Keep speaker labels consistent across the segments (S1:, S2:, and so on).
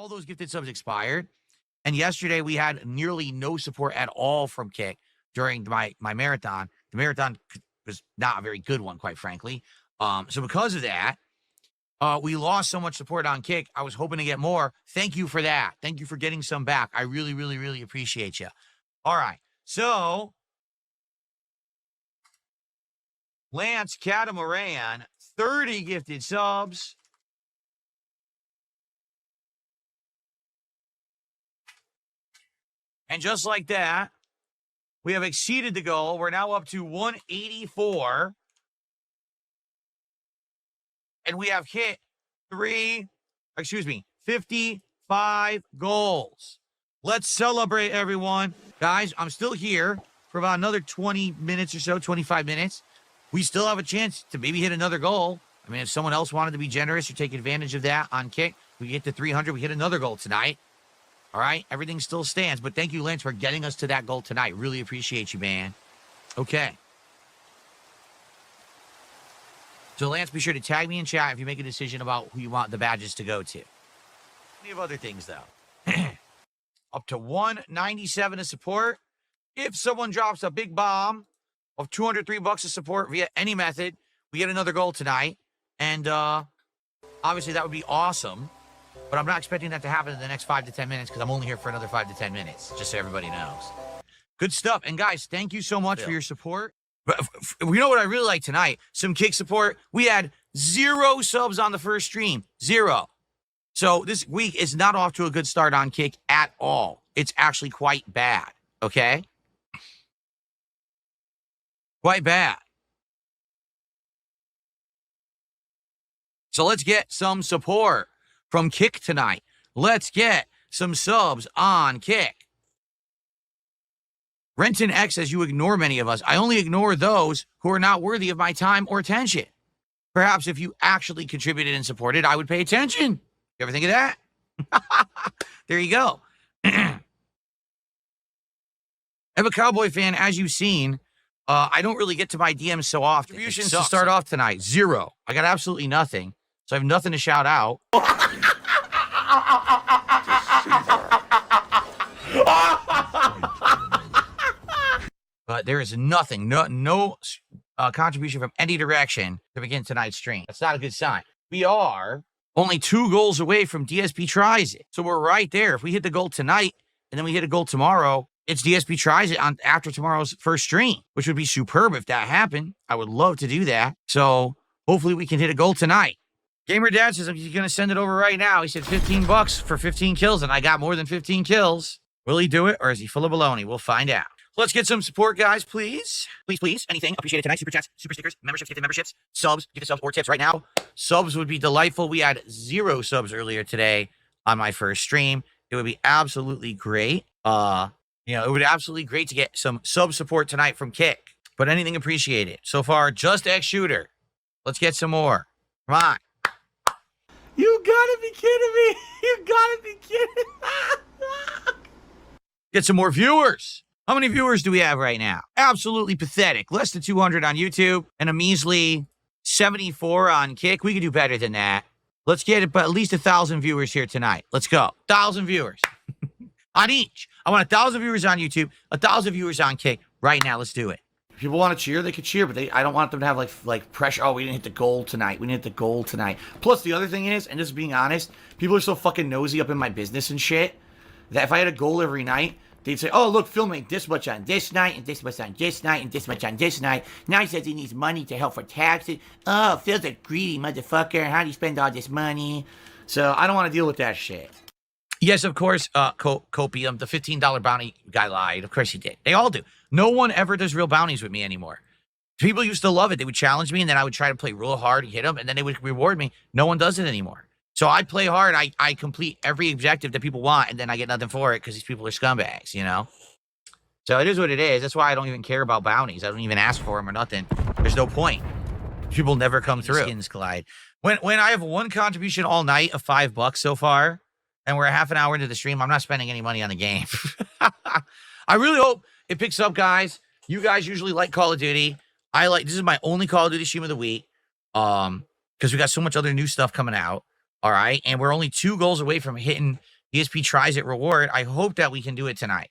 S1: all those gifted subs expired. And yesterday we had nearly no support at all from Kick during my marathon. The marathon was not a very good one, quite frankly. So because of that, we lost so much support on Kick. I was hoping to get more. Thank you for that. Thank you for getting some back. I really, really, really appreciate you. All right. So Lance Catamaran, 30 gifted subs. And just like that, we have exceeded the goal. We're now up to 184. And we have hit 55 goals. Let's celebrate, everyone. Guys, I'm still here for about another 20 minutes or so, 25 minutes. We still have a chance to maybe hit another goal. I mean, if someone else wanted to be generous or take advantage of that on Kick, we get to 300, we hit another goal tonight. All right, everything still stands. But thank you, Lance, for getting us to that goal tonight. Really appreciate you, man. Okay. So, Lance, be sure to tag me in chat if you make a decision about who you want the badges to go to. Plenty of other things, though. Up to 197 of support. If someone drops a big bomb of $203 of support via any method, we get another goal tonight. And obviously, that would be awesome. But I'm not expecting that to happen in the next 5 to 10 minutes because I'm only here for another 5 to 10 minutes, just so everybody knows. Good stuff. And, guys, thank you so much for your support. But you know what I really like tonight? Some Kick support. We had 0 subs on the first stream. 0. So this week is not off to a good start on Kick at all. It's actually quite bad, okay? Quite bad. So let's get some support from Kick tonight. Let's get some subs on Kick. Renton X says you ignore many of us. I only ignore those who are not worthy of my time or attention. Perhaps if you actually contributed and supported, I would pay attention. You ever think of that? There you go. I'm a Cowboy fan, as you've seen. I don't really get to my DMs so often. Contributions to start off tonight, 0. I got absolutely nothing. So I have nothing to shout out. But there is nothing, no contribution from any direction to begin tonight's stream. That's not a good sign. We are only 2 goals away from DSP Tries It. So we're right there. If we hit the goal tonight and then we hit a goal tomorrow, it's DSP Tries It on after tomorrow's first stream, which would be superb if that happened. I would love to do that. So hopefully we can hit a goal tonight. Gamer Dad says he's going to send it over right now. He said $15 for 15 kills, and I got more than 15 kills. Will he do it, or is he full of baloney? We'll find out. Let's get some support, guys, please. Please, please. Anything. Appreciate it tonight. Super chats, super stickers, memberships, gifted memberships, subs, gifted subs, or tips right now. Subs would be delightful. We had 0 subs earlier today on my first stream. It would be absolutely great. It would be absolutely great to get some sub support tonight from Kick. But anything appreciated. So far, just X Shooter. Let's get some more. Come on. You gotta be kidding me. You gotta be kidding. Get some more viewers. How many viewers do we have right now? Absolutely pathetic. Less than 200 on YouTube and a measly 74 on Kick. We could do better than that. Let's get at least 1,000 viewers here tonight. Let's go. 1,000 viewers on each. I want 1,000 viewers on YouTube, 1,000 viewers on Kick right now. Let's do it. If people want to cheer, they could cheer, but I don't want them to have like pressure. Oh, we didn't hit the goal tonight. We didn't hit the goal tonight. Plus, the other thing is, and just being honest, people are so fucking nosy up in my business and shit that if I had a goal every night, they'd say, oh, look, Phil made this much on this night, and this much on this night, and this much on this night. Now he says he needs money to help for taxes. Oh, Phil's a greedy motherfucker. How do you spend all this money? So I don't want to deal with that shit. Yes, of course, Copium, the $15 bounty guy lied. Of course he did. They all do. No one ever does real bounties with me anymore. People used to love it. They would challenge me, and then I would try to play real hard and hit them, and then they would reward me. No one does it anymore. So I play hard. I complete every objective that people want, and then I get nothing for it because these people are scumbags, you know? So it is what it is. That's why I don't even care about bounties. I don't even ask for them or nothing. There's no point. People never come through. Skins collide. When I have one contribution all night of $5 so far, and we're a half an hour into the stream, I'm not spending any money on the game. I really hope it picks up, guys. You guys usually like Call of Duty. This is my only Call of Duty stream of the week. Because we got so much other new stuff coming out. All right. And we're only 2 goals away from hitting DSP tries it reward. I hope that we can do it tonight.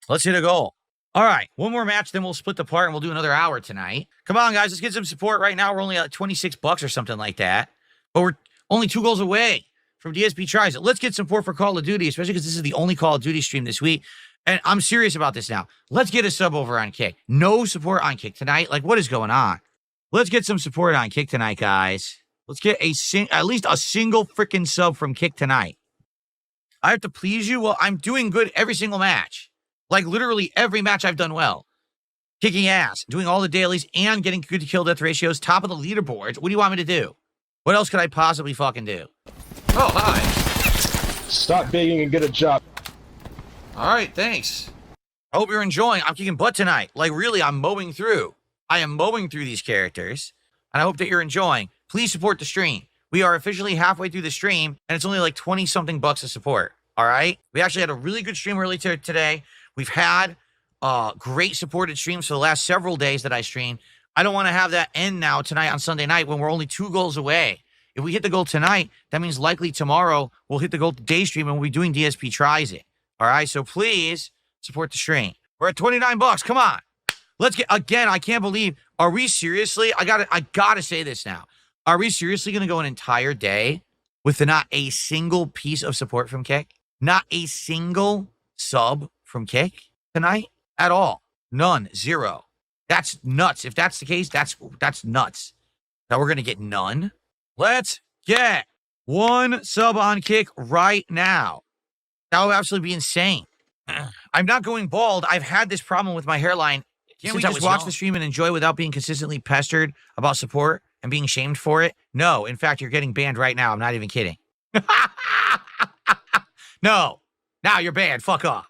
S1: Let's hit a goal. All right. One more match, then we'll split the part and we'll do another hour tonight. Come on, guys. Let's get some support. Right now, we're only at $26 or something like that. But we're only 2 goals away from DSP tries it. Let's get support for Call of Duty, especially because this is the only Call of Duty stream this week. And I'm serious about this now. Let's get a sub over on Kick. No support on Kick tonight. Like, what is going on? Let's get some support on Kick tonight, guys. Let's get at least a single freaking sub from Kick tonight. I have to please you? Well, I'm doing good every single match. Like, literally every match I've done well. Kicking ass, doing all the dailies, and getting good kill-death ratios, top of the leaderboards. What do you want me to do? What else could I possibly fucking do? Oh, hi.
S2: Stop begging and get a job.
S1: All right, thanks. I hope you're enjoying. I'm kicking butt tonight. Like, really, I'm mowing through. I am mowing through these characters, and I hope that you're enjoying. Please support the stream. We are officially halfway through the stream, and it's only like 20-something bucks of support. All right? We actually had a really good stream earlier today. We've had great supported streams for the last several days that I streamed. I don't want to have that end now tonight on Sunday night when we're only 2 goals away. If we hit the goal tonight, that means likely tomorrow we'll hit the goal day stream and we'll be doing DSP tries it. All right? So please support the stream. We're at 29 bucks. Come on. Let's get, again, I can't believe, are we seriously, I gotta say this now. Are we seriously going to go an entire day with not a single piece of support from Kick? Not a single sub from Kick tonight at all. None. 0. That's nuts. If that's the case, that's nuts. Now we're going to get none. Let's get 1 sub on Kick right now. That would absolutely be insane. I'm not going bald. I've had this problem with my hairline. Can't we just watch the stream and enjoy without being consistently pestered about support and being shamed for it? No. In fact, you're getting banned right now. I'm not even kidding. No. Now you're banned. Fuck off.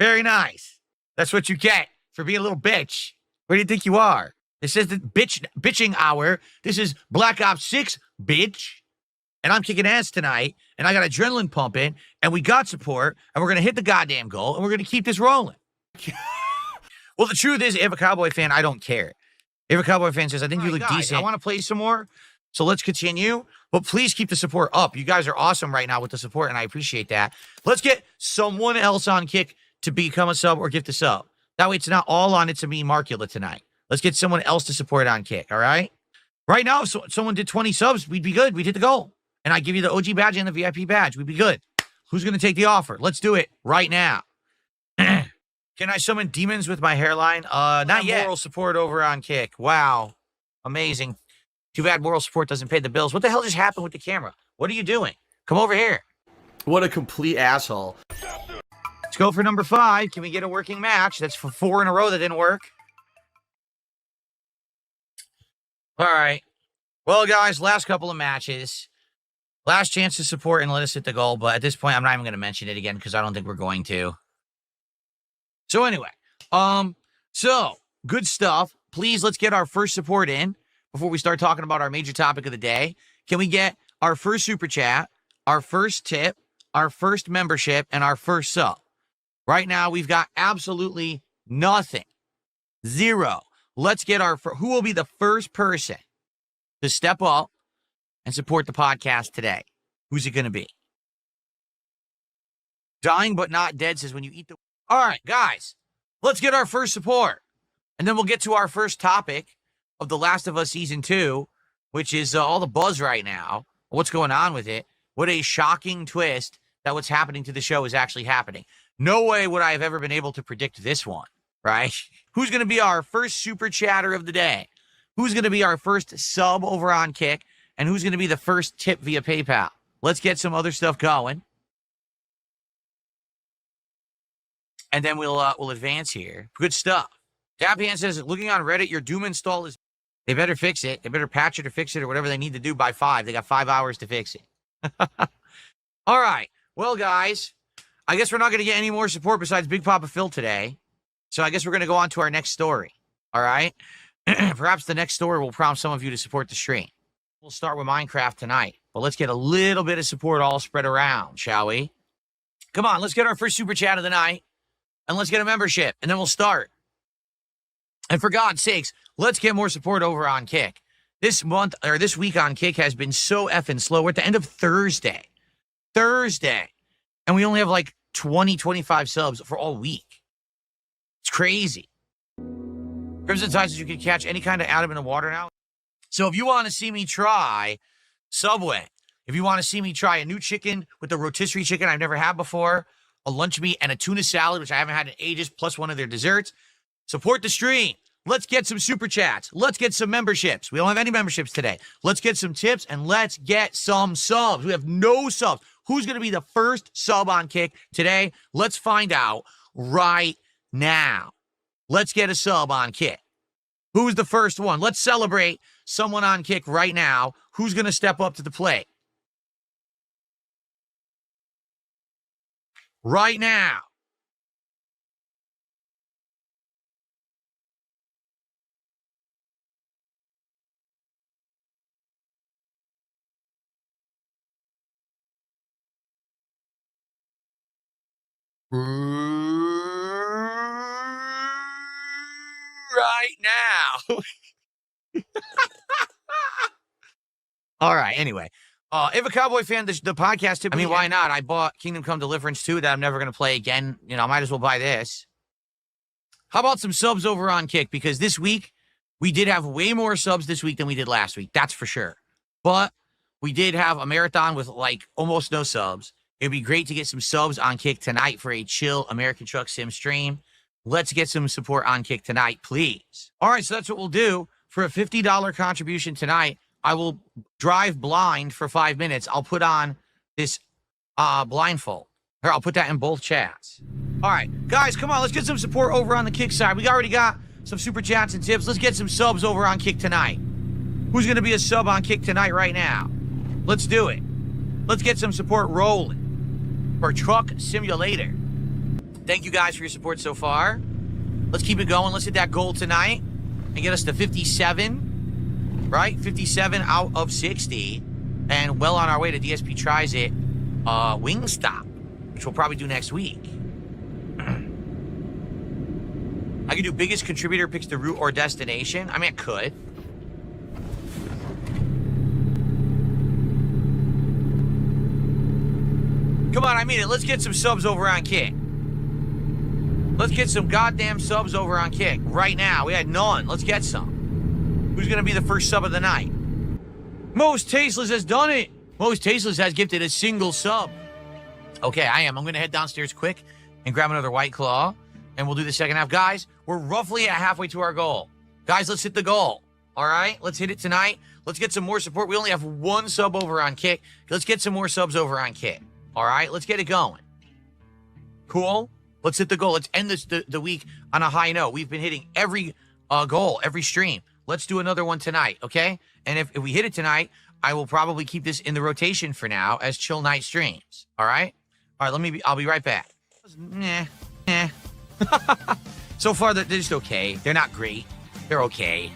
S1: Very nice. That's what you get for being a little bitch. Where do you think you are? It says that bitching hour. This is Black Ops 6, bitch. And I'm kicking ass tonight. And I got adrenaline pumping. And we got support. And we're going to hit the goddamn goal. And we're going to keep this rolling. Well, the truth is, if a Cowboy fan, I don't care. If a Cowboy fan says, I think you look decent, I want to play some more, so let's continue. But please keep the support up. You guys are awesome right now with the support, and I appreciate that. Let's get someone else on Kick to become a sub or gift a sub. That way it's not all on It's a Me Markula tonight. Let's get someone else to support on Kick, all right? Right now, if someone did 20 subs, we'd be good. We'd hit the goal. And I give you the OG badge and the VIP badge. We'd be good. Who's going to take the offer? Let's do it right now. Can I summon demons with my hairline? Not yet. Moral support over on Kick. Wow. Amazing. Too bad moral support doesn't pay the bills. What the hell just happened with the camera? What are you doing? Come over here.
S3: What a complete asshole.
S1: Let's go for number 5. Can we get a working match? That's for 4 in a row that didn't work. All right. Well, guys, last couple of matches. Last chance to support and let us hit the goal. But at this point, I'm not even going to mention it again because I don't think we're going to. So anyway, good stuff. Please, let's get our first support in before we start talking about our major topic of the day. Can we get our first super chat, our first tip, our first membership, and our first sub? Right now, we've got absolutely nothing. 0. Let's get who will be the first person to step up and support the podcast today? Who's it going to be? Dying but not dead says when you eat the... All right, guys, let's get our first support. And then we'll get to our first topic of The Last of Us Season 2, which is all the buzz right now. What's going on with it? What a shocking twist that what's happening to the show is actually happening. No way would I have ever been able to predict this one, right? Who's going to be our first super chatter of the day? Who's going to be our first sub over on Kick? And who's going to be the first tip via PayPal? Let's get some other stuff going. And then we'll advance here. Good stuff. Dabhan says, looking on Reddit, your Doom install is... They better fix it. They better patch it or fix it or whatever they need to do by 5. They got 5 hours to fix it. All right. Well, guys, I guess we're not going to get any more support besides Big Papa Phil today. So I guess we're going to go on to our next story. All right? Perhaps the next story will prompt some of you to support the stream. We'll start with Minecraft tonight. But let's get a little bit of support all spread around, shall we? Come on, let's get our first super chat of the night. And let's get a membership, and then we'll start. And for God's sakes, let's get more support over on Kick. This month, or this week on Kick has been so effing slow. We're at the end of Thursday. And we only have like 20, 25 subs for all week. It's crazy. Crimson Tide says you can catch any kind of atom in the water now. So if you want to see me try Subway, if you want to see me try a new chicken with the rotisserie chicken I've never had before, a lunch meat, and a tuna salad, which I haven't had in ages, plus one of their desserts, support the stream. Let's get some super chats. Let's get some memberships. We don't have any memberships today. Let's get some tips and let's get some subs. We have no subs. Who's going to be the first sub on Kick today? Let's find out right now. Let's get a sub on Kick. Who's the first one? Let's celebrate someone on Kick right now. Who's going to step up to the plate? Right now. Right now. All right. Anyway, if a Cowboy fan, the podcast tip, I mean, why not? I bought Kingdom Come Deliverance 2 that I'm never going to play again. You know, I might as well buy this. How about some subs over on Kick? Because this week, we did have way more subs this week than we did last week. That's for sure. But we did have a marathon with like almost no subs. It'd be great to get some subs on Kick tonight for a chill American Truck Sim stream. Let's get some support on Kick tonight, please. All right, so that's what we'll do. For a $50 contribution tonight, I will drive blind for 5 minutes. I'll put on this blindfold. Or I'll put that in both chats. All right, guys, come on. Let's get some support over on the Kick side. We already got some super chats and tips. Let's get some subs over on Kick tonight. Who's going to be a sub on Kick tonight right now? Let's do it. Let's get some support rolling for Truck Simulator. Thank you guys for your support so far. Let's keep it going. Let's hit that goal tonight and get us to 57, right? 57 out of 60. And well on our way to DSP Tries It Wingstop, which we'll probably do next week. I could do biggest contributor picks the route or destination. I mean, I could. Come on, I mean it. Let's get some subs over on Kick. Let's get some goddamn subs over on Kick right now. We had none. Let's get some. Who's going to be the first sub of the night? Most Tasteless has done it. Most Tasteless has gifted a single sub. Okay, I am. I'm going to head downstairs quick and grab another White Claw, and we'll do the second half. Guys, we're roughly at halfway to our goal. Guys, let's hit the goal. All right? Let's hit it tonight. Let's get some more support. We only have one sub over on Kick. Let's get some more subs over on Kick. All right? Let's get it going. Cool? Let's hit the goal. Let's end the week on a high note. We've been hitting every goal, every stream. Let's do another one tonight, okay? And if we hit it tonight, I will probably keep this in the rotation for now as chill night streams. All right? All right, I'll be right back. Nah. So far, they're just okay. They're not great. They're okay.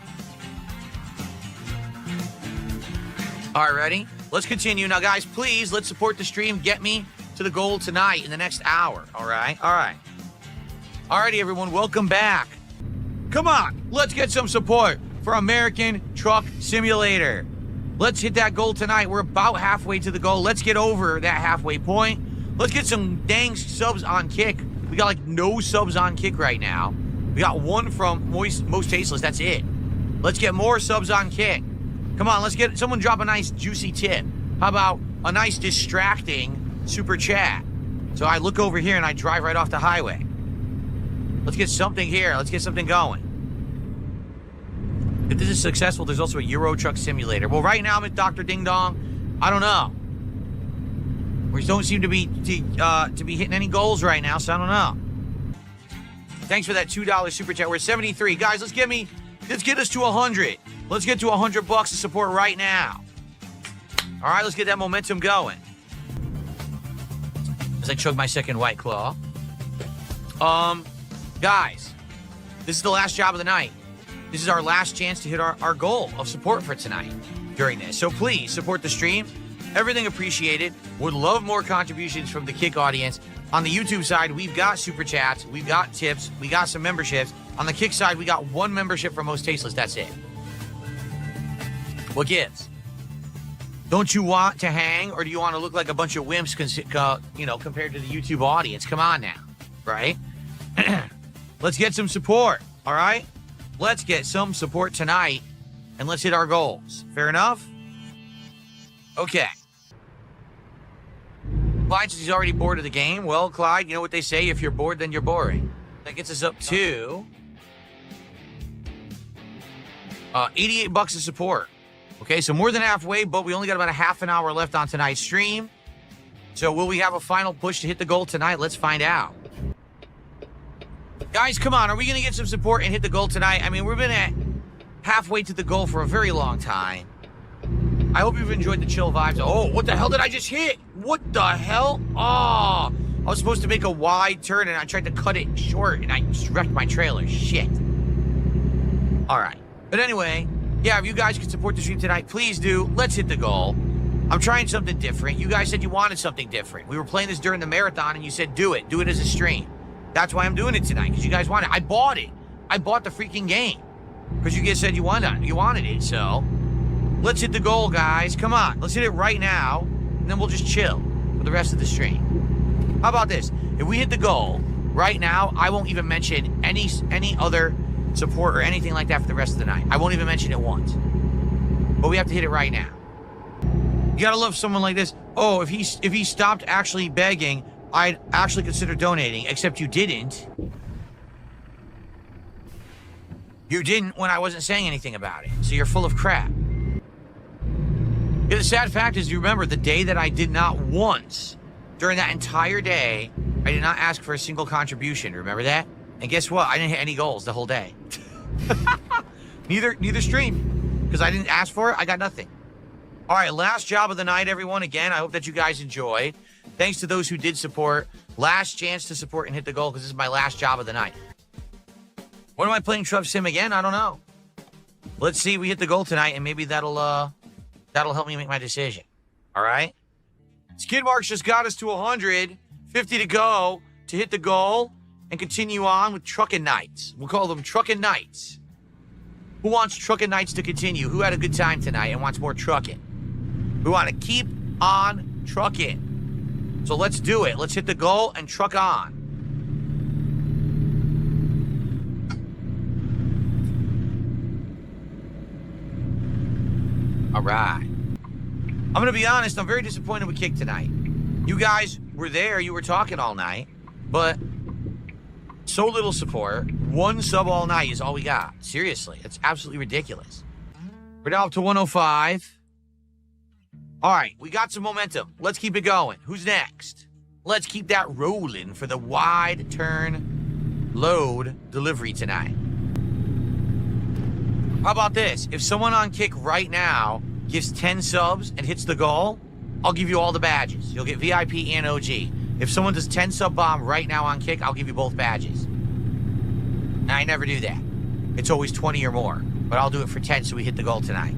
S1: All right, ready? Let's continue. Now, guys, please, let's support the stream. Get me to the goal tonight in the next hour. All right? All right. Alrighty, everyone. Welcome back. Come on. Let's get some support for American Truck Simulator. Let's hit that goal tonight. We're about halfway to the goal. Let's get over that halfway point. Let's get some dang subs on Kick. We got like no subs on Kick right now. We got one from Most Tasteless. That's it. Let's get more subs on Kick. Come on, let's get someone drop a nice juicy tip. How about a nice distracting super chat? So I look over here and I drive right off the highway. Let's get something here. Let's get something going. If this is successful, there's also a Euro Truck Simulator. Well, right now I'm at Dr. Ding Dong. I don't know. We don't seem to be hitting any goals right now, so I don't know. Thanks for that $2 super chat. We're at 73. Guys, let's get us to 100. Let's get to $100 to support right now. All right, let's get that momentum going. As I chug my second White Claw. Guys, this is the last job of the night. This is our last chance to hit our goal of support for tonight during this. So please support the stream. Everything appreciated. Would love more contributions from the Kick audience. On the YouTube side, we've got super chats, we've got tips, we got some memberships. On the Kick side, we got one membership from Most Tasteless. That's it. What gives? Don't you want to hang, or do you want to look like a bunch of wimps, compared to the YouTube audience? Come on now, right? Let's get some support, all right? Let's get some support tonight, and let's hit our goals. Fair enough? Okay. Clyde says he's already bored of the game. Well, Clyde, you know what they say? If you're bored, then you're boring. That gets us up to $88 of support. Okay, so more than halfway, but we only got about a half an hour left on tonight's stream. So will we have a final push to hit the goal tonight? Let's find out. Guys, come on. Are we going to get some support and hit the goal tonight? I mean, we've been at halfway to the goal for a very long time. I hope you've enjoyed the chill vibes. Oh, what the hell did I just hit? What the hell? Oh, I was supposed to make a wide turn, and I tried to cut it short, and I just wrecked my trailer. Shit. All right. But anyway, yeah, if you guys can support the stream tonight, please do. Let's hit the goal. I'm trying something different. You guys said you wanted something different. We were playing this during the marathon, and you said do it. Do it as a stream. That's why I'm doing it tonight, because you guys wanted it. I bought it. I bought the freaking game because you guys said you wanted it, so let's hit the goal, guys. Come on. Let's hit it right now, and then we'll just chill for the rest of the stream. How about this? If we hit the goal right now, I won't even mention any other support or anything like that for the rest of the night. I won't even mention it once. But we have to hit it right now. You gotta love someone like this. Oh, if he stopped actually begging, I'd actually consider donating, except you didn't. You didn't when I wasn't saying anything about it, so you're full of crap. Yeah, the sad fact is, you remember the day that I did not once, during that entire day, I did not ask for a single contribution. Remember that? And guess what? I didn't hit any goals the whole day. Neither stream. Because I didn't ask for it, I got nothing. All right, last job of the night, everyone. Again, I hope that you guys enjoyed. Thanks to those who did support. Last chance to support and hit the goal, because this is my last job of the night. When am I playing Truck Sim again? I don't know. Let's see if we hit the goal tonight, and maybe that'll help me make my decision. All right? Skid Marks just got us to 100. 50 to go to hit the goal and continue on with Truckin' Nights. We'll call them Truckin' Nights. Who wants Truckin' Nights to continue? Who had a good time tonight and wants more trucking? We want to keep on trucking. So let's do it. Let's hit the goal and truck on. All right. I'm going to be honest. I'm very disappointed with Kick tonight. You guys were there. You were talking all night. But so little support. One sub all night is all we got. Seriously. It's absolutely ridiculous. We're now up to 105. All right. We got some momentum. Let's keep it going. Who's next? Let's keep that rolling for the wide turn load delivery tonight. How about this? If someone on Kick right now gives 10 subs and hits the goal, I'll give you all the badges. You'll get VIP and OG. If someone does 10 sub bomb right now on Kick, I'll give you both badges. And I never do that. It's always 20 or more. But I'll do it for 10 so we hit the goal tonight.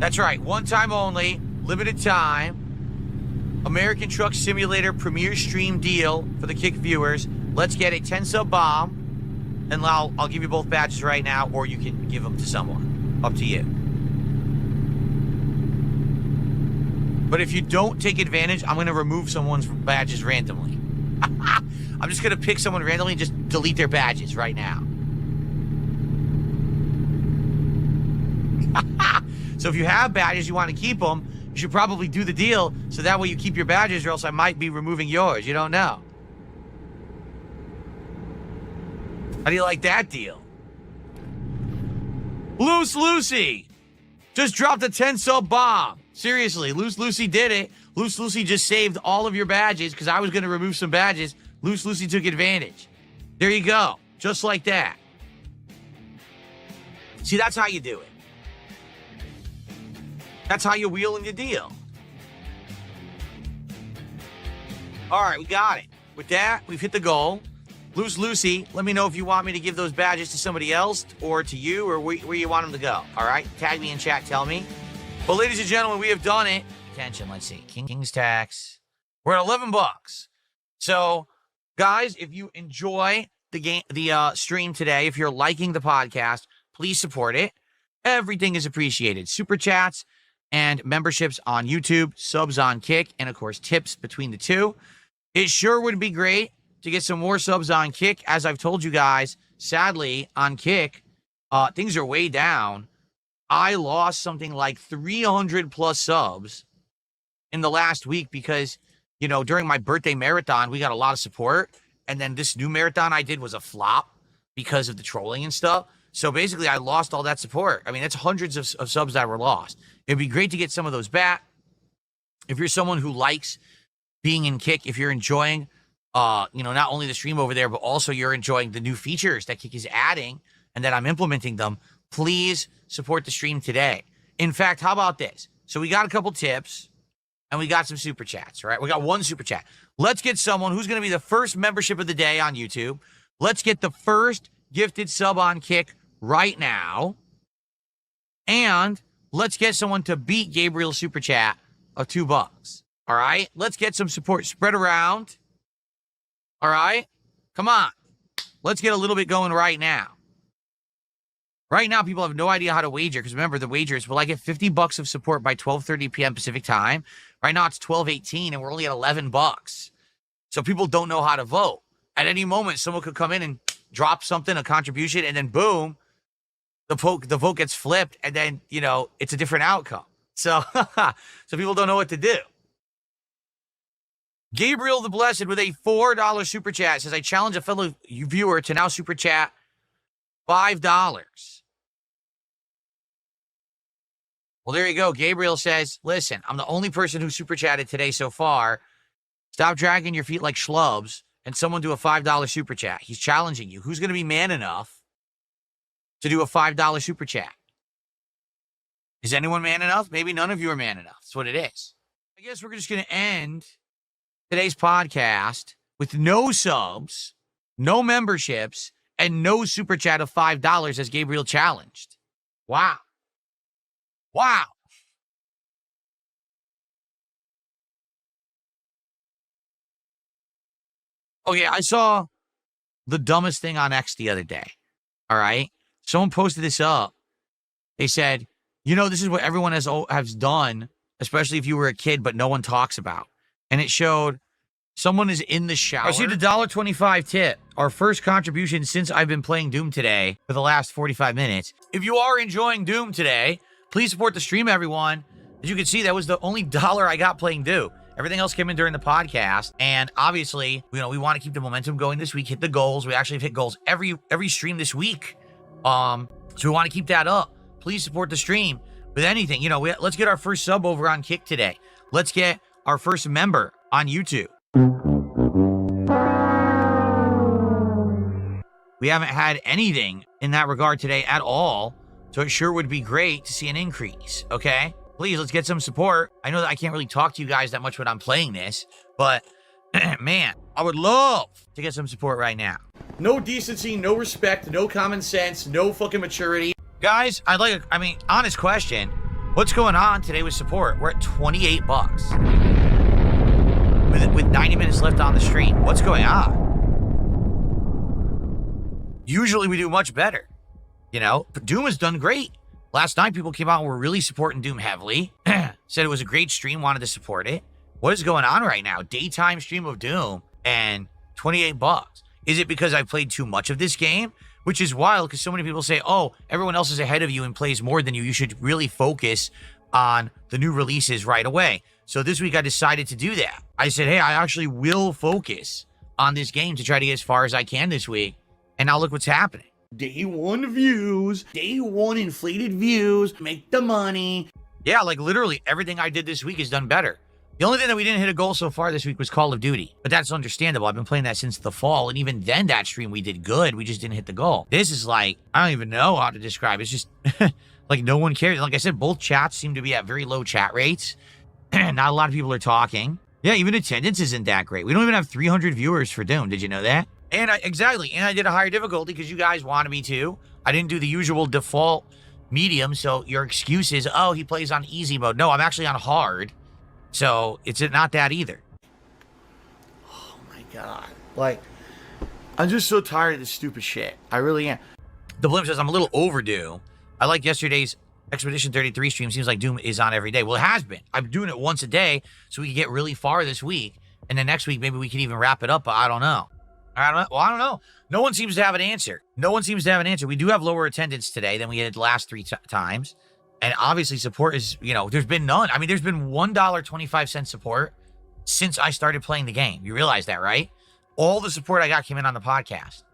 S1: That's right. One time only. Limited time. American Truck Simulator Premier Stream deal for the Kick viewers. Let's get a 10 sub bomb. And I'll give you both badges right now, or you can give them to someone. Up to you. But if you don't take advantage, I'm going to remove someone's badges randomly. I'm just going to pick someone randomly and just delete their badges right now. So if you have badges, you want to keep them, you should probably do the deal so that way you keep your badges, or else I might be removing yours. You don't know. How do you like that deal? Loose Lucy just dropped a 10 sub bomb. Seriously, Loose Lucy did it. Loose Lucy just saved all of your badges because I was going to remove some badges. Loose Lucy took advantage. There you go. Just like that. See, that's how you do it. That's how you wheel and you deal. All right, we got it. With that, we've hit the goal. Loose Lucy, let me know if you want me to give those badges to somebody else or to you, or where you want them to go. All right? Tag me in chat, tell me. But ladies and gentlemen, we have done it. Attention, let's see. King's Tax. We're at $11. So, guys, if you enjoy the stream today, if you're liking the podcast, Please support it. Everything is appreciated. Super chats and memberships on YouTube, subs on Kick, and of course, tips between the two. It sure would be great to get some more subs on Kick. As I've told you guys, sadly, on Kick, things are way down. I lost something like 300 plus subs in the last week because, you know, during my birthday marathon, we got a lot of support. And then this new marathon I did was a flop because of the trolling and stuff. So basically, I lost all that support. I mean, that's hundreds of subs that were lost. It'd be great to get some of those back. If you're someone who likes being in Kick, if you're enjoying, you know, not only the stream over there, but also you're enjoying the new features that Kick is adding and that I'm implementing them, please support the stream today. In fact, how about this? So we got a couple tips and we got some super chats, right? We got one super chat. Let's get someone who's going to be the first membership of the day on YouTube. Let's get the first gifted sub on Kick right now. And let's get someone to beat Gabriel's super chat of $2. All right? Let's get some support spread around. All right? Come on. Let's get a little bit going right now. Right now, people have no idea how to wager because remember, the wagers, will I get $50 of support by 12:30 p.m. Pacific time? Right now, it's 12:18 and we're only at $11. So people don't know how to vote. At any moment, someone could come in and drop something, a contribution, and then boom, the vote gets flipped, and then, you know, it's a different outcome. So, so people don't know what to do. Gabriel the Blessed with a $4 super chat says, I challenge a fellow viewer to now super chat $5. Well, there you go. Gabriel says, listen, I'm the only person who super chatted today so far. Stop dragging your feet like schlubs and someone do a $5 super chat. He's challenging you. Who's going to be man enough to do a $5 super chat? Is anyone man enough? Maybe none of you are man enough. That's what it is. I guess we're just going to end today's podcast with no subs, no memberships, and no super chat of $5 as Gabriel challenged. Wow. Wow. Oh, yeah, I saw the dumbest thing on X the other day. All right? Someone posted this up. They said, you know, this is what everyone has done, especially if you were a kid, but no one talks about. And it showed someone is in the shower. I received a $1.25 tip. Our first contribution since I've been playing Doom today for the last 45 minutes. If you are enjoying Doom today, please support the stream, everyone. As you can see, that was the only dollar I got playing Doom. Everything else came in during the podcast. And obviously, you know, we want to keep the momentum going this week, hit the goals. We actually have hit goals every stream this week. So we want to keep that up. Please support the stream with anything. You know, let's get our first sub over on Kick today. Let's get our first member on YouTube. We haven't had anything in that regard today at all. So it sure would be great to see an increase, okay? Please, let's get some support. I know that I can't really talk to you guys that much when I'm playing this, but man, I would love to get some support right now.
S3: No decency, no respect, no common sense, no fucking maturity.
S1: Guys, honest question. What's going on today with support? We're at $28 with 90 minutes left on the stream. What's going on? Usually we do much better. You know, but Doom has done great. Last night, people came out and were really supporting Doom heavily. Said it was a great stream, wanted to support it. What is going on right now? Daytime stream of Doom and $28. Is it because I played too much of this game? Which is wild because so many people say, oh, everyone else is ahead of you and plays more than you. You should really focus on the new releases right away. So this week I decided to do that. I said, hey, I actually will focus on this game to try to get as far as I can this week. And now look what's happening.
S3: Day one views, day one inflated views, make the money.
S1: Yeah, like literally everything I did this week is done better. The only thing that we didn't hit a goal so far this week was Call of Duty. But that's understandable. I've been playing that since the fall. And even then, that stream we did good. We just didn't hit the goal. This is like, I don't even know how to describe it. It's just like no one cares. Like I said, both chats seem to be at very low chat rates. Not a lot of people are talking. Yeah, even attendance isn't that great. We don't even have 300 viewers for Doom. Did you know that? And I did a higher difficulty because you guys wanted me to. I didn't do the usual default medium. So your excuse is, oh, he plays on easy mode. No, I'm actually on hard. So it's not that either.
S3: Oh my God. Like, I'm just so tired of this stupid shit. I really am.
S1: The Blimp says, I'm a little overdue. I like yesterday's Expedition 33 stream. Seems like Doom is on every day. Well, it has been. I'm doing it once a day so we can get really far this week. And then next week, maybe we can even wrap it up, but I don't know. I don't know. No one seems to have an answer. We do have lower attendance today than we had the last three times. And obviously support is, there's been none. I mean, there's been $1.25 support since I started playing the game. You realize that, right? All the support I got came in on the podcast.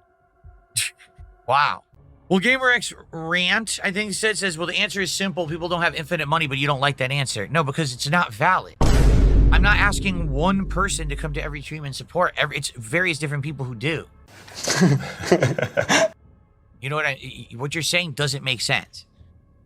S1: Wow. Well, GamerX Rant, I think says, well, the answer is simple. People don't have infinite money, but you don't like that answer. No, because it's not valid. I'm not asking one person to come to every stream and support. It's various different people who do. You know what you're saying doesn't make sense.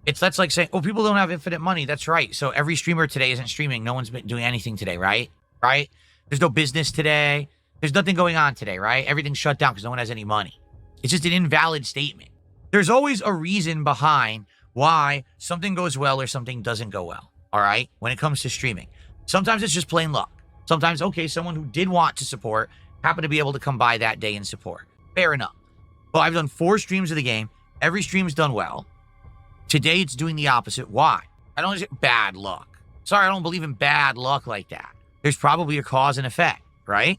S1: That's like saying, oh, people don't have infinite money. That's right. So every streamer today isn't streaming. No one's been doing anything today, right? Right? There's no business today. There's nothing going on today, right? Everything's shut down because no one has any money. It's just an invalid statement. There's always a reason behind why something goes well or something doesn't go well, all right? When it comes to streaming. Sometimes it's just plain luck. Sometimes, okay, someone who did want to support happened to be able to come by that day and support. Fair enough. Well, I've done 4 streams of the game. Every stream's done well. Today, it's doing the opposite. Why? I don't just bad luck. Sorry, I don't believe in bad luck like that. There's probably a cause and effect, right?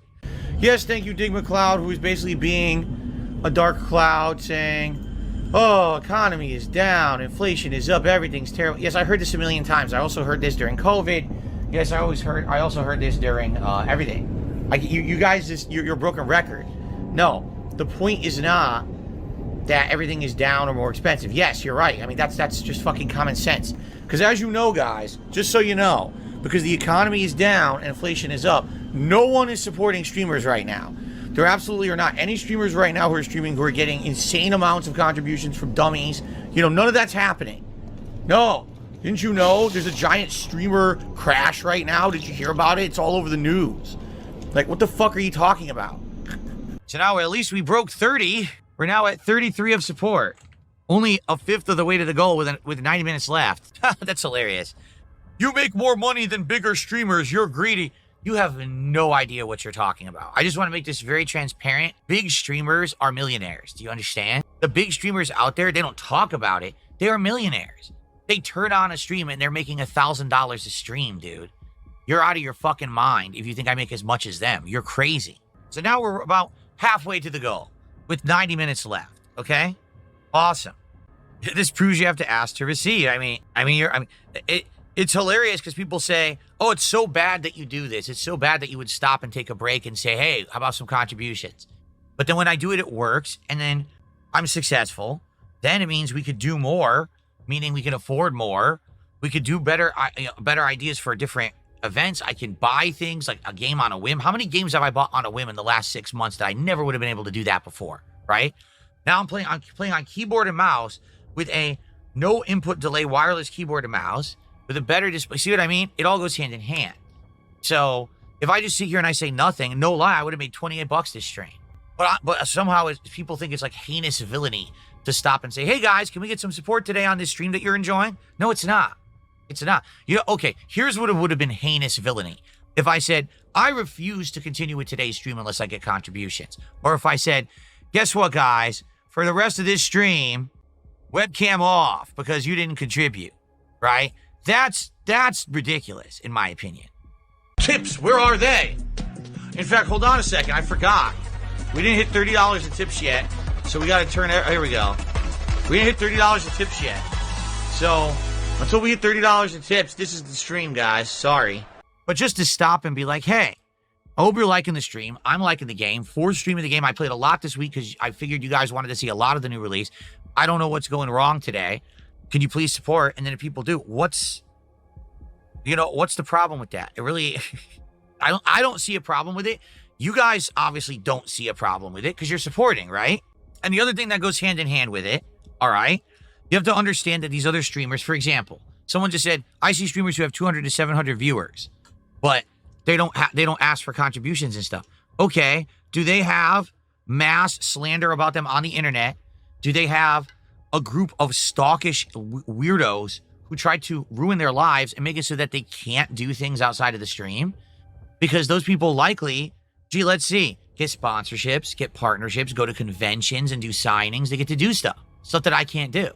S1: Yes, thank you, Dig McCloud, who is basically being a dark cloud saying, oh, economy is down, inflation is up, everything's terrible. Yes, I heard this a million times. I also heard this during COVID. Yes, I also heard this during everything. You guys, you're a broken record. No, the point is not that everything is down or more expensive. Yes, you're right. I mean, that's just fucking common sense. Because as you know, guys, just so you know, because the economy is down and inflation is up, no one is supporting streamers right now. There absolutely are not any streamers right now who are streaming who are getting insane amounts of contributions from dummies. None of that's happening. No. Didn't you know there's a giant streamer crash right now? Did you hear about it? It's all over the news. Like, what the fuck are you talking about? So now at least we broke 30. We're now at 33 of support. Only a fifth of the way to the goal with 90 minutes left. That's hilarious. You make more money than bigger streamers. You're greedy. You have no idea what you're talking about. I just want to make this very transparent. Big streamers are millionaires. Do you understand? The big streamers out there, they don't talk about it. They are millionaires. They turn on a stream and they're making $1,000 a stream, dude. You're out of your fucking mind if you think I make as much as them. You're crazy. So now we're about halfway to the goal with 90 minutes left. Okay? Awesome. This proves you have to ask to receive. It's hilarious because people say, oh, it's so bad that you do this. It's so bad that you would stop and take a break and say, hey, how about some contributions? But then when I do it, it works. And then I'm successful. Then it means we could do more, meaning we can afford more. We could do better ideas for different events. I can buy things like a game on a whim. How many games have I bought on a whim in the last 6 months that I never would have been able to do that before, right? Now I'm playing on keyboard and mouse with a no input delay wireless keyboard and mouse with a better display. See what I mean? It all goes hand in hand. So if I just sit here and I say nothing, no lie, I would have made $28 this stream. But somehow people think it's like heinous villainy to stop and say, hey guys, can we get some support today on this stream that you're enjoying? No, it's not. It's not. Okay, here's what it would have been heinous villainy. If I said, I refuse to continue with today's stream unless I get contributions. Or if I said, guess what, guys? For the rest of this stream, webcam off because you didn't contribute, right? That's ridiculous, in my opinion. Tips, where are they? In fact, hold on a second. I forgot. We didn't hit $30 in tips yet, so we got to turn it. Here we go. We didn't hit $30 in tips yet. So until we hit $30 in tips, this is the stream, guys. Sorry. But just to stop and be like, hey, I hope you're liking the stream. I'm liking the game. 4th stream of the game. I played a lot this week because I figured you guys wanted to see a lot of the new release. I don't know what's going wrong today. Can you please support? And then if people do, what's the problem with that? It really, I don't see a problem with it. You guys obviously don't see a problem with it because you're supporting, right? And the other thing that goes hand in hand with it, all right, you have to understand that these other streamers, for example, someone just said, I see streamers who have 200 to 700 viewers, but they don't ask for contributions and stuff. Okay, do they have mass slander about them on the internet? Do they have a group of stalkish weirdos who try to ruin their lives and make it so that they can't do things outside of the stream? Because those people likely, let's see, get sponsorships, get partnerships, go to conventions and do signings. They get to do stuff. stuff that I can't do.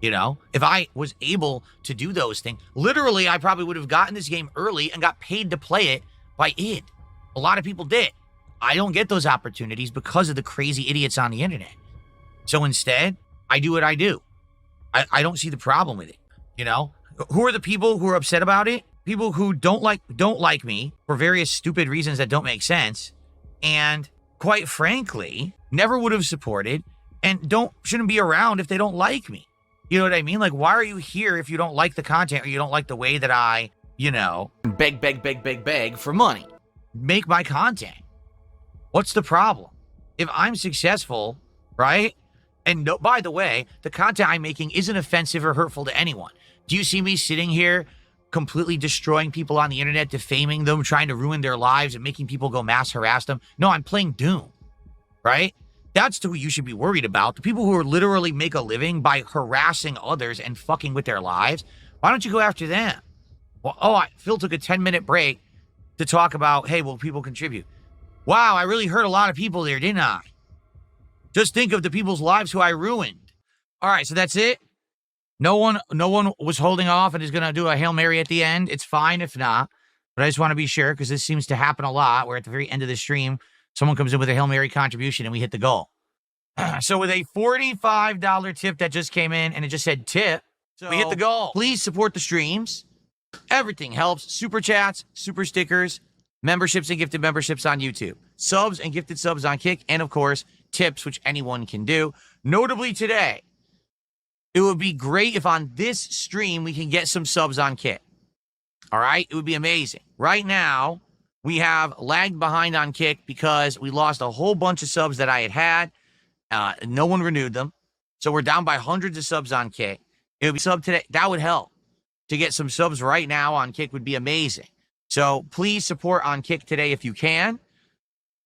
S1: You know, if I was able to do those things, literally, I probably would have gotten this game early and got paid to play it by id. A lot of people did. I don't get those opportunities because of the crazy idiots on the internet. So instead, I do what I do. I don't see the problem with it. You know, who are the people who are upset about it? People who don't like me for various stupid reasons that don't make sense, and quite frankly, never would have supported and shouldn't be around if they don't like me. You know what I mean? Like, why are you here if you don't like the content or you don't like the way that I, you know, beg for money? Make my content. What's the problem? If I'm successful, right? And no, by the way, the content I'm making isn't offensive or hurtful to anyone. Do you see me sitting here completely destroying people on the internet, defaming them, trying to ruin their lives and making people go mass harass them? No, I'm playing Doom, right? That's who you should be worried about. The people who are literally make a living by harassing others and fucking with their lives. Why don't you go after them? Well, Phil took a 10-minute break to talk about, hey, will people contribute? Wow, I really hurt a lot of people there, didn't I? Just think of the people's lives who I ruined. All right, so that's it. No one was holding off and is going to do a Hail Mary at the end. It's fine if not. But I just want to be sure because this seems to happen a lot where at the very end of the stream, someone comes in with a Hail Mary contribution and we hit the goal. So with a $45 tip that just came in and it just said tip, we hit the goal. Please support the streams. Everything helps. Super chats, super stickers, memberships and gifted memberships on YouTube, subs and gifted subs on Kick, and of course, tips, which anyone can do. Notably today, it would be great if on this stream we can get some subs on Kick. All right? It would be amazing. Right now, we have lagged behind on Kick because we lost a whole bunch of subs that I had. No one renewed them. So we're down by hundreds of subs on Kick. It would be sub today. That would help. To get some subs right now on Kick would be amazing. So please support on Kick today if you can.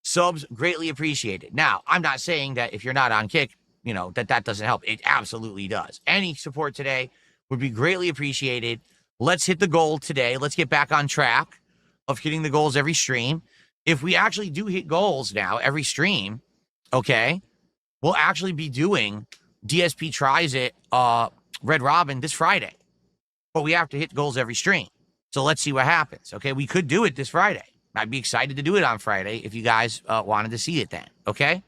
S1: Subs greatly appreciated. Now, I'm not saying that if you're not on Kick, you know, that doesn't help. It absolutely does. Any support today would be greatly appreciated. Let's hit the goal today. Let's get back on track of hitting the goals every stream. If we actually do hit goals now every stream, okay, we'll actually be doing DSP Tries It Red Robin this Friday. But we have to hit goals every stream. So let's see what happens. Okay, we could do it this Friday. I'd be excited to do it on Friday if you guys wanted to see it then. Okay,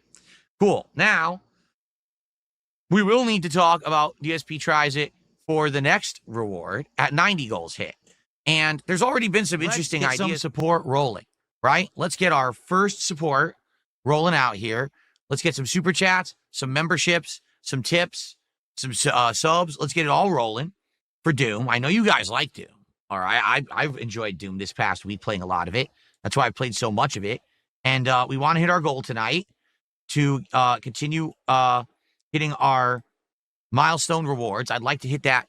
S1: cool. Now, we will need to talk about DSP Tries It for the next reward at 90 goals hit. And there's already been some interesting ideas. Some support rolling, right? Let's get our first support rolling out here. Let's get some super chats, some memberships, some tips, some subs. Let's get it all rolling for Doom. I know you guys like Doom. All right, I've enjoyed Doom this past week, playing a lot of it. That's why I've played so much of it. And we want to hit our goal tonight to continue hitting our milestone rewards. I'd like to hit that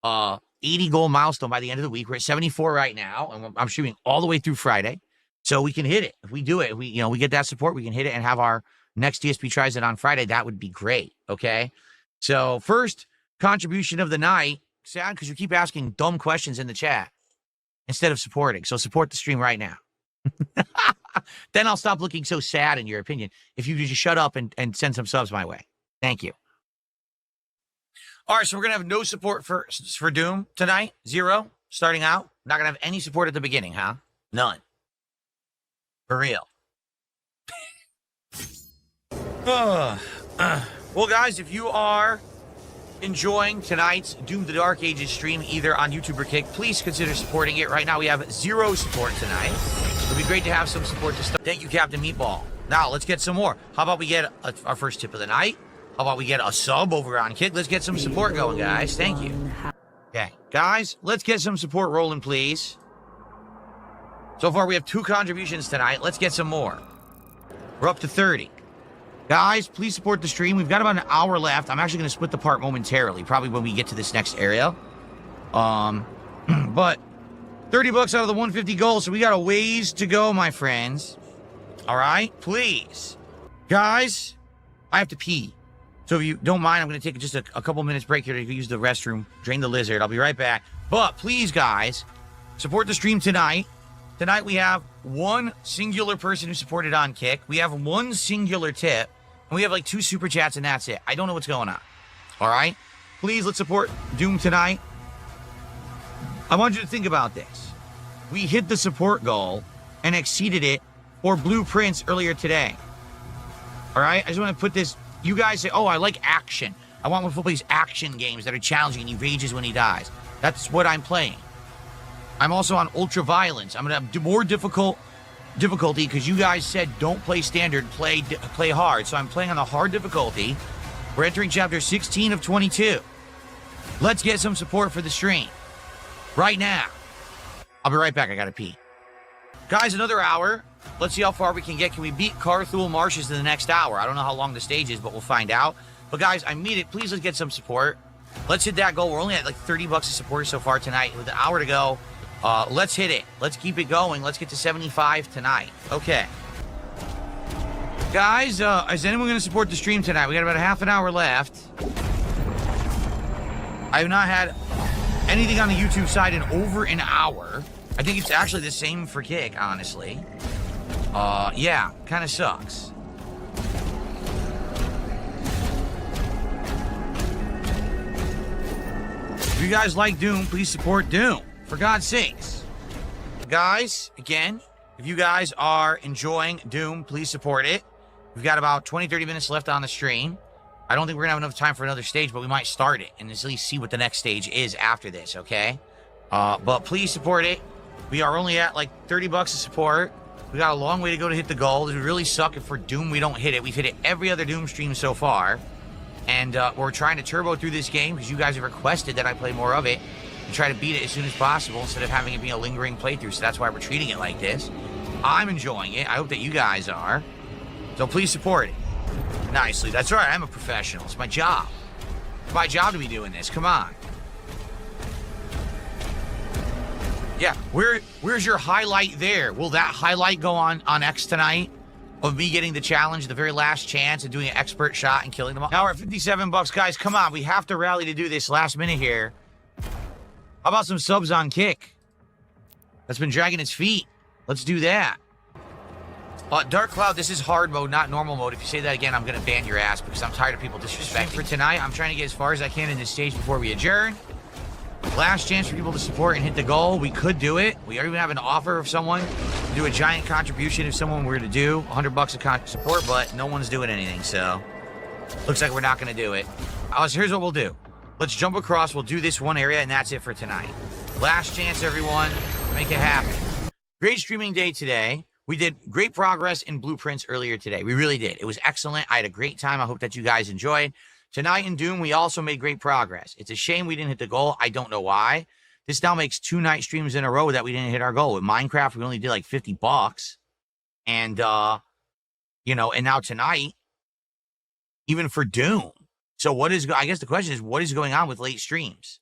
S1: 80 goal milestone by the end of the week. We're at 74 right now, and I'm shooting all the way through Friday. So we can hit it. If we do it, we get that support, we can hit it and have our next DSP Tries It on Friday. That would be great, okay? So first contribution of the night. Sad because you keep asking dumb questions in the chat instead of supporting. So support the stream right now. Then I'll stop looking so sad in your opinion if you just shut up and send some subs my way. Thank you. All right, so we're going to have no support for Doom tonight. 0 starting out. Not going to have any support at the beginning, huh? None. For real. Well, guys, if you are enjoying tonight's Doom the Dark Ages stream, either on YouTube or Kick, please consider supporting it. Right now, we have 0 support tonight. It would be great to have some support to start. Thank you, Captain Meatball. Now, let's get some more. How about we get our first tip of the night? How about we get a sub over on Kick? Let's get some support going, guys. Thank you. Okay, guys, let's get some support rolling, please. So far, we have 2 contributions tonight. Let's get some more. We're up to 30. Guys, please support the stream. We've got about an hour left. I'm actually going to split the part momentarily, probably when we get to this next area. But 30 bucks out of the 150 goals, so we got a ways to go, my friends. All right, please. Guys, I have to pee. So if you don't mind, I'm going to take just a couple minutes break here to use the restroom, drain the lizard. I'll be right back. But please, guys, support the stream tonight. Tonight we have 1 singular person who supported on Kick. We have 1 singular tip. And we have like 2 super chats and that's it. I don't know what's going on. All right? Please, let's support Doom tonight. I want you to think about this. We hit the support goal and exceeded it for Blueprints earlier today. All right? I just want to put this. You guys say, oh, I like action. I want one to play these action games that are challenging and he rages when he dies. That's what I'm playing. I'm also on Ultra Violence. I'm going to have more difficulty because you guys said don't play standard, play hard. So I'm playing on the hard difficulty. We're entering chapter 16 of 22. Let's get some support for the stream right now. I'll be right back. I got to pee. Guys, another hour. Let's see how far we can get. Can we beat Carthul Marshes in the next hour? I don't know how long the stage is, but we'll find out. But guys, I mean it. Please, let's get some support. Let's hit that goal. We're only at like $30 of support so far tonight with an hour to go. Let's hit it. Let's keep it going. Let's get to 75 tonight. Okay. Guys, is anyone going to support the stream tonight? We got about a half an hour left. I have not had anything on the YouTube side in over an hour. I think it's actually the same for Kick, honestly. Yeah, kind of sucks. If you guys like Doom, please support Doom. For God's sakes. Guys, again, if you guys are enjoying Doom, please support it. We've got about 20, 30 minutes left on the stream. I don't think we're going to have enough time for another stage, but we might start it and at least see what the next stage is after this, okay? But please support it. We are only at like $30 of support. We got a long way to go to hit the goal. It would really suck if for Doom we don't hit it. We've hit it every other Doom stream so far. And we're trying to turbo through this game because you guys have requested that I play more of it and try to beat it as soon as possible instead of having it be a lingering playthrough. So that's why we're treating it like this. I'm enjoying it. I hope that you guys are. So please support it. Nicely. That's right. I'm a professional. It's my job. It's my job to be doing this. Come on. Yeah. Where's your highlight there? Will that highlight go on X tonight? Of me getting the challenge, the very last chance, and doing an expert shot and killing them all. Now we're at $57, guys. Come on, we have to rally to do this last minute here. How about some subs on Kick? That's been dragging its feet. Let's do that. Dark Cloud, this is hard mode, not normal mode. If you say that again, I'm gonna ban your ass because I'm tired of people disrespecting. For tonight, I'm trying to get as far as I can in this stage before we adjourn. Last chance for people to support and hit the goal. We could do it. We even have an offer of someone to do a giant contribution if someone were to do $100 of support, but no one's doing anything, so looks like we're not going to do it. So here's what we'll do. Let's jump across. We'll do this one area, and that's it for tonight. Last chance, everyone. Make it happen. Great streaming day today. We did great progress in Blueprints earlier today. We really did. It was excellent. I had a great time. I hope that you guys enjoyed. Tonight in Doom, we also made great progress. It's a shame we didn't hit the goal. I don't know why. This now makes 2 night streams in a row that we didn't hit our goal. With Minecraft, we only did like $50. And, you know, and now tonight, even for Doom. So I guess the question is, what is going on with late streams?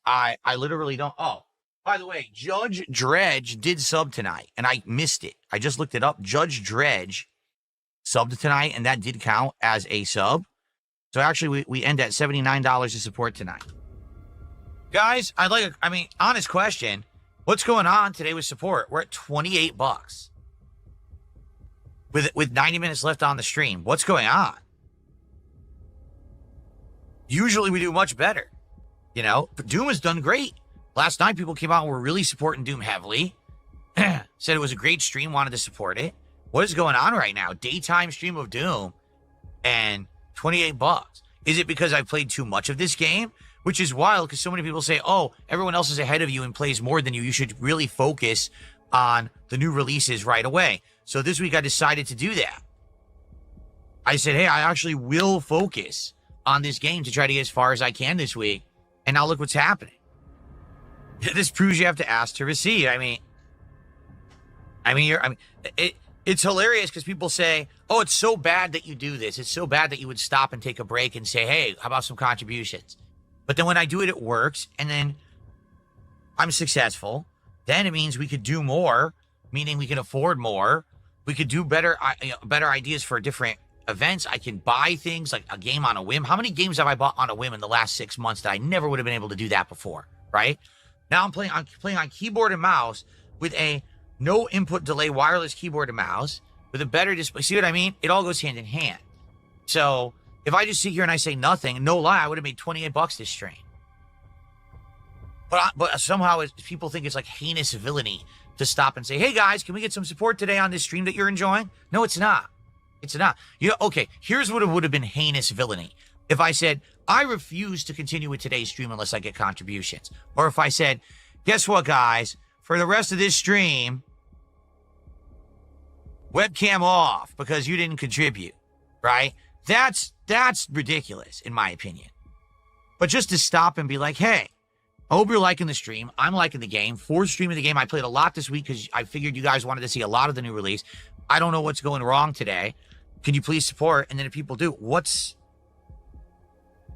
S1: I literally don't. Oh, by the way, Judge Dredge did sub tonight, and I missed it. I just looked it up. Judge Dredge subbed tonight, and that did count as a sub. So actually, we end at $79 of support tonight. Guys, honest question. What's going on today with support? We're at $28 with 90 minutes left on the stream. What's going on? Usually we do much better. You know, but Doom has done great. Last night, people came out and were really supporting Doom heavily. Said it was a great stream, wanted to support it. What is going on right now? Daytime stream of Doom and $28. Is it because I played too much of this game? Which is wild because so many people say, oh, everyone else is ahead of you and plays more than you. You should really focus on the new releases right away. So this week I decided to do that. I said, hey, I actually will focus on this game to try to get as far as I can this week. And now look what's happening. This proves you have to ask to receive. It's hilarious because people say, oh, it's so bad that you do this. It's so bad that you would stop and take a break and say, hey, how about some contributions? But then when I do it, it works. And then I'm successful. Then it means we could do more, meaning we can afford more. We could do better ideas for different events. I can buy things like a game on a whim. How many games have I bought on a whim in the last 6 months that I never would have been able to do that before, right? Now I'm playing on keyboard and mouse with a no input delay wireless keyboard and mouse with a better display. See what I mean? It all goes hand in hand. So If I just sit here and I say nothing, no lie, I would have made 28 bucks this stream. But somehow people think it's like heinous villainy to stop and say, hey guys, can we get some support today on this stream that you're enjoying? No, it's not. It's not. Okay, here's what it would have been heinous villainy. If I said, I refuse to continue with today's stream unless I get contributions. Or if I said, guess what, guys? For the rest of this stream, webcam off because you didn't contribute, right? That's ridiculous, in my opinion. But just to stop and be like, hey, I hope you're liking the stream. I'm liking the game. Fourth stream of the game. I played a lot this week because I figured you guys wanted to see a lot of the new release. I don't know what's going wrong today. Can you please support? And then if people do, what's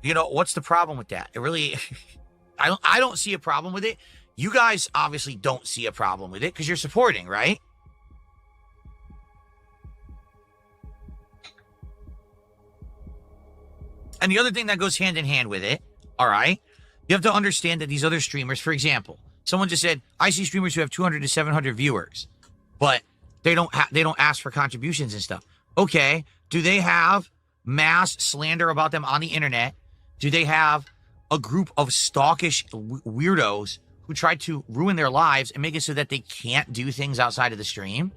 S1: the problem with that? It really, I don't see a problem with it. You guys obviously don't see a problem with it because you're supporting, right? And the other thing that goes hand in hand with it, all right, you have to understand that these other streamers, for example, someone just said, I see streamers who have 200 to 700 viewers, but they don't ask for contributions and stuff. Okay, do they have mass slander about them on the internet? Do they have a group of stalkish weirdos who try to ruin their lives and make it so that they can't do things outside of the stream?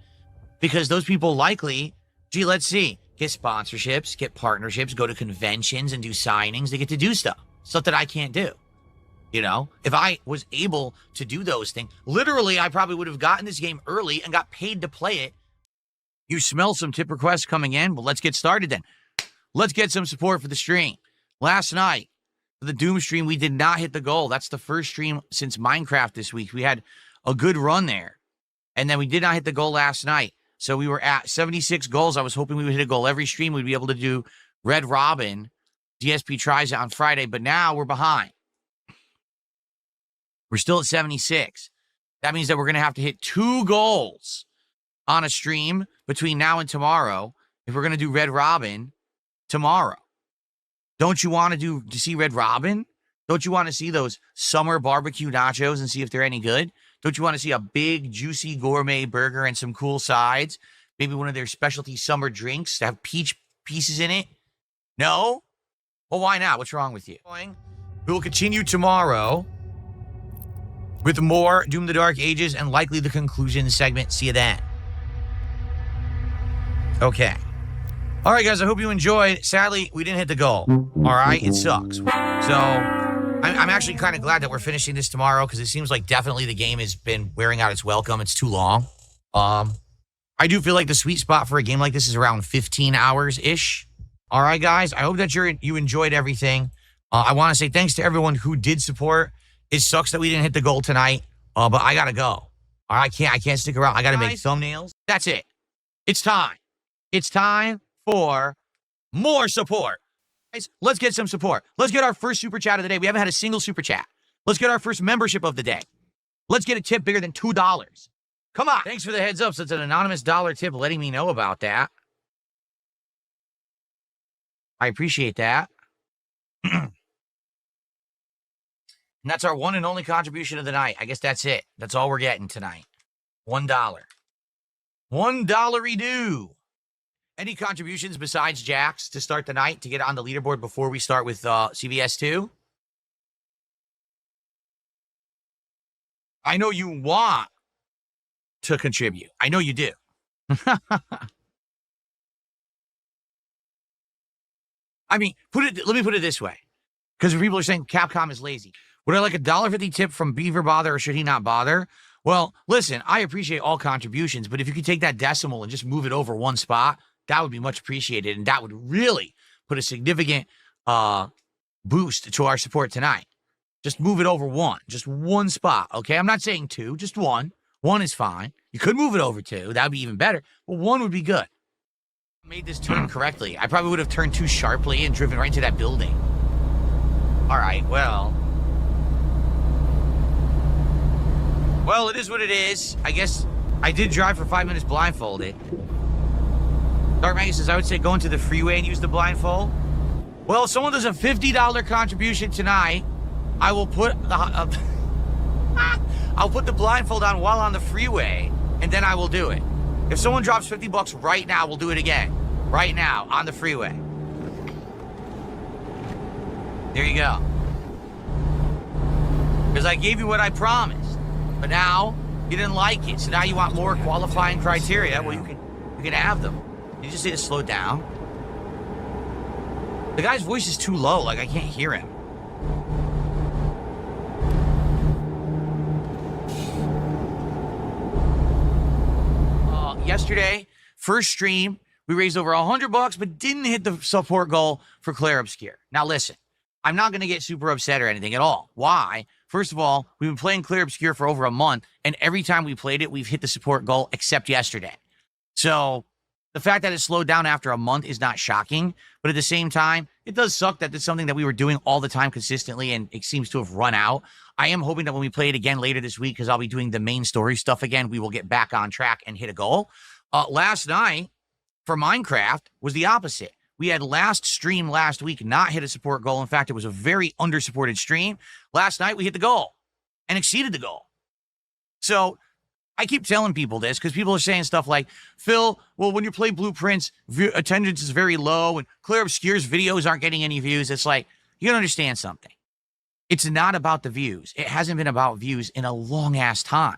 S1: Because those people likely, gee, let's see, get sponsorships, get partnerships, go to conventions and do signings. They get to do stuff that I can't do. If I was able to do those things, literally, I probably would have gotten this game early and got paid to play it. You smell some tip requests coming in? Well, let's get started then. Let's get some support for the stream. Last night, for the Doom stream, we did not hit the goal. That's the first stream since Minecraft this week. We had a good run there. And then we did not hit the goal last night. So we were at 76 goals. I was hoping we would hit a goal every stream. We'd be able to do Red Robin. DSP tries it on Friday, but now we're behind. We're still at 76. That means that we're going to have to hit 2 goals on a stream between now and tomorrow if we're going to do Red Robin tomorrow. Don't you want to see Red Robin? Don't you want to see those summer barbecue nachos and see if they're any good? Don't you want to see a big, juicy gourmet burger and some cool sides? Maybe one of their specialty summer drinks to have peach pieces in it? No? Well, why not? What's wrong with you? We will continue tomorrow with more Doom the Dark Ages and likely the conclusion segment. See you then. Okay. All right, guys, I hope you enjoyed. Sadly, we didn't hit the goal. All right? It sucks. So I'm actually kind of glad that we're finishing this tomorrow because it seems like definitely the game has been wearing out its welcome. It's too long. I do feel like the sweet spot for a game like this is around 15 hours-ish. All right, guys, I hope that you enjoyed everything. I want to say thanks to everyone who did support. It sucks that we didn't hit the goal tonight, but I got to go. All right, I can't stick around. I got to make thumbnails. That's it. It's time. It's time for more support. Guys, let's get some support. Let's get our first super chat of the day. We haven't had a single super chat. Let's get our first membership of the day. Let's get a tip bigger than $2. Come on. Thanks for the heads up. So it's an anonymous dollar tip letting me know about that. I appreciate that. And that's our one and only contribution of the night. I guess that's it. That's all we're getting tonight. $1. $1 due. Any contributions besides Jack's to start the night to get on the leaderboard before we start with CVS 2? I know you want to contribute. I know you do. I mean, let me put it this way. Because people are saying Capcom is lazy. Would I like a $1.50 tip from Beaver bother or should he not bother? Well, listen, I appreciate all contributions, but if you could take that decimal and just move it over one spot, that would be much appreciated, and that would really put a significant boost to our support tonight. Just move it over just one spot, okay? I'm not saying 2, just 1. 1 is fine. You could move it over 2. That would be even better, but 1 would be good. I made this turn correctly. I probably would have turned too sharply and driven right into that building. All right, well, it is what it is. I guess I did drive for 5 minutes blindfolded. Dark Maggie says, I would say go into the freeway and use the blindfold. Well, if someone does a $50 contribution tonight, I will put I'll put the blindfold on while on the freeway, and then I will do it. If someone drops $50 right now, we'll do it again. Right now, on the freeway. There you go. Because I gave you what I promised. But now, you didn't like it. So now you want more qualifying criteria. Well, you can have them. You just need to slow down. The guy's voice is too low. Like, I can't hear him. Yesterday, first stream, we raised over $100, but didn't hit the support goal for Claire Obscure. Now listen, I'm not going to get super upset or anything at all. Why? First of all, we've been playing Claire Obscure for over a month, and every time we played it, we've hit the support goal except yesterday. So the fact that it slowed down after a month is not shocking, but at the same time, it does suck that it's something that we were doing all the time consistently, and it seems to have run out. I am hoping that when we play it again later this week, because I'll be doing the main story stuff again, we will get back on track and hit a goal. Last night for Minecraft was the opposite. We had last stream last week not hit a support goal. In fact, it was a very under-supported stream. Last night we hit the goal and exceeded the goal. So I keep telling people this because people are saying stuff like, Phil, well, when you play Blueprints, attendance is very low and Claire Obscure's videos aren't getting any views. It's like, you gotta understand something. It's not about the views. It hasn't been about views in a long-ass time,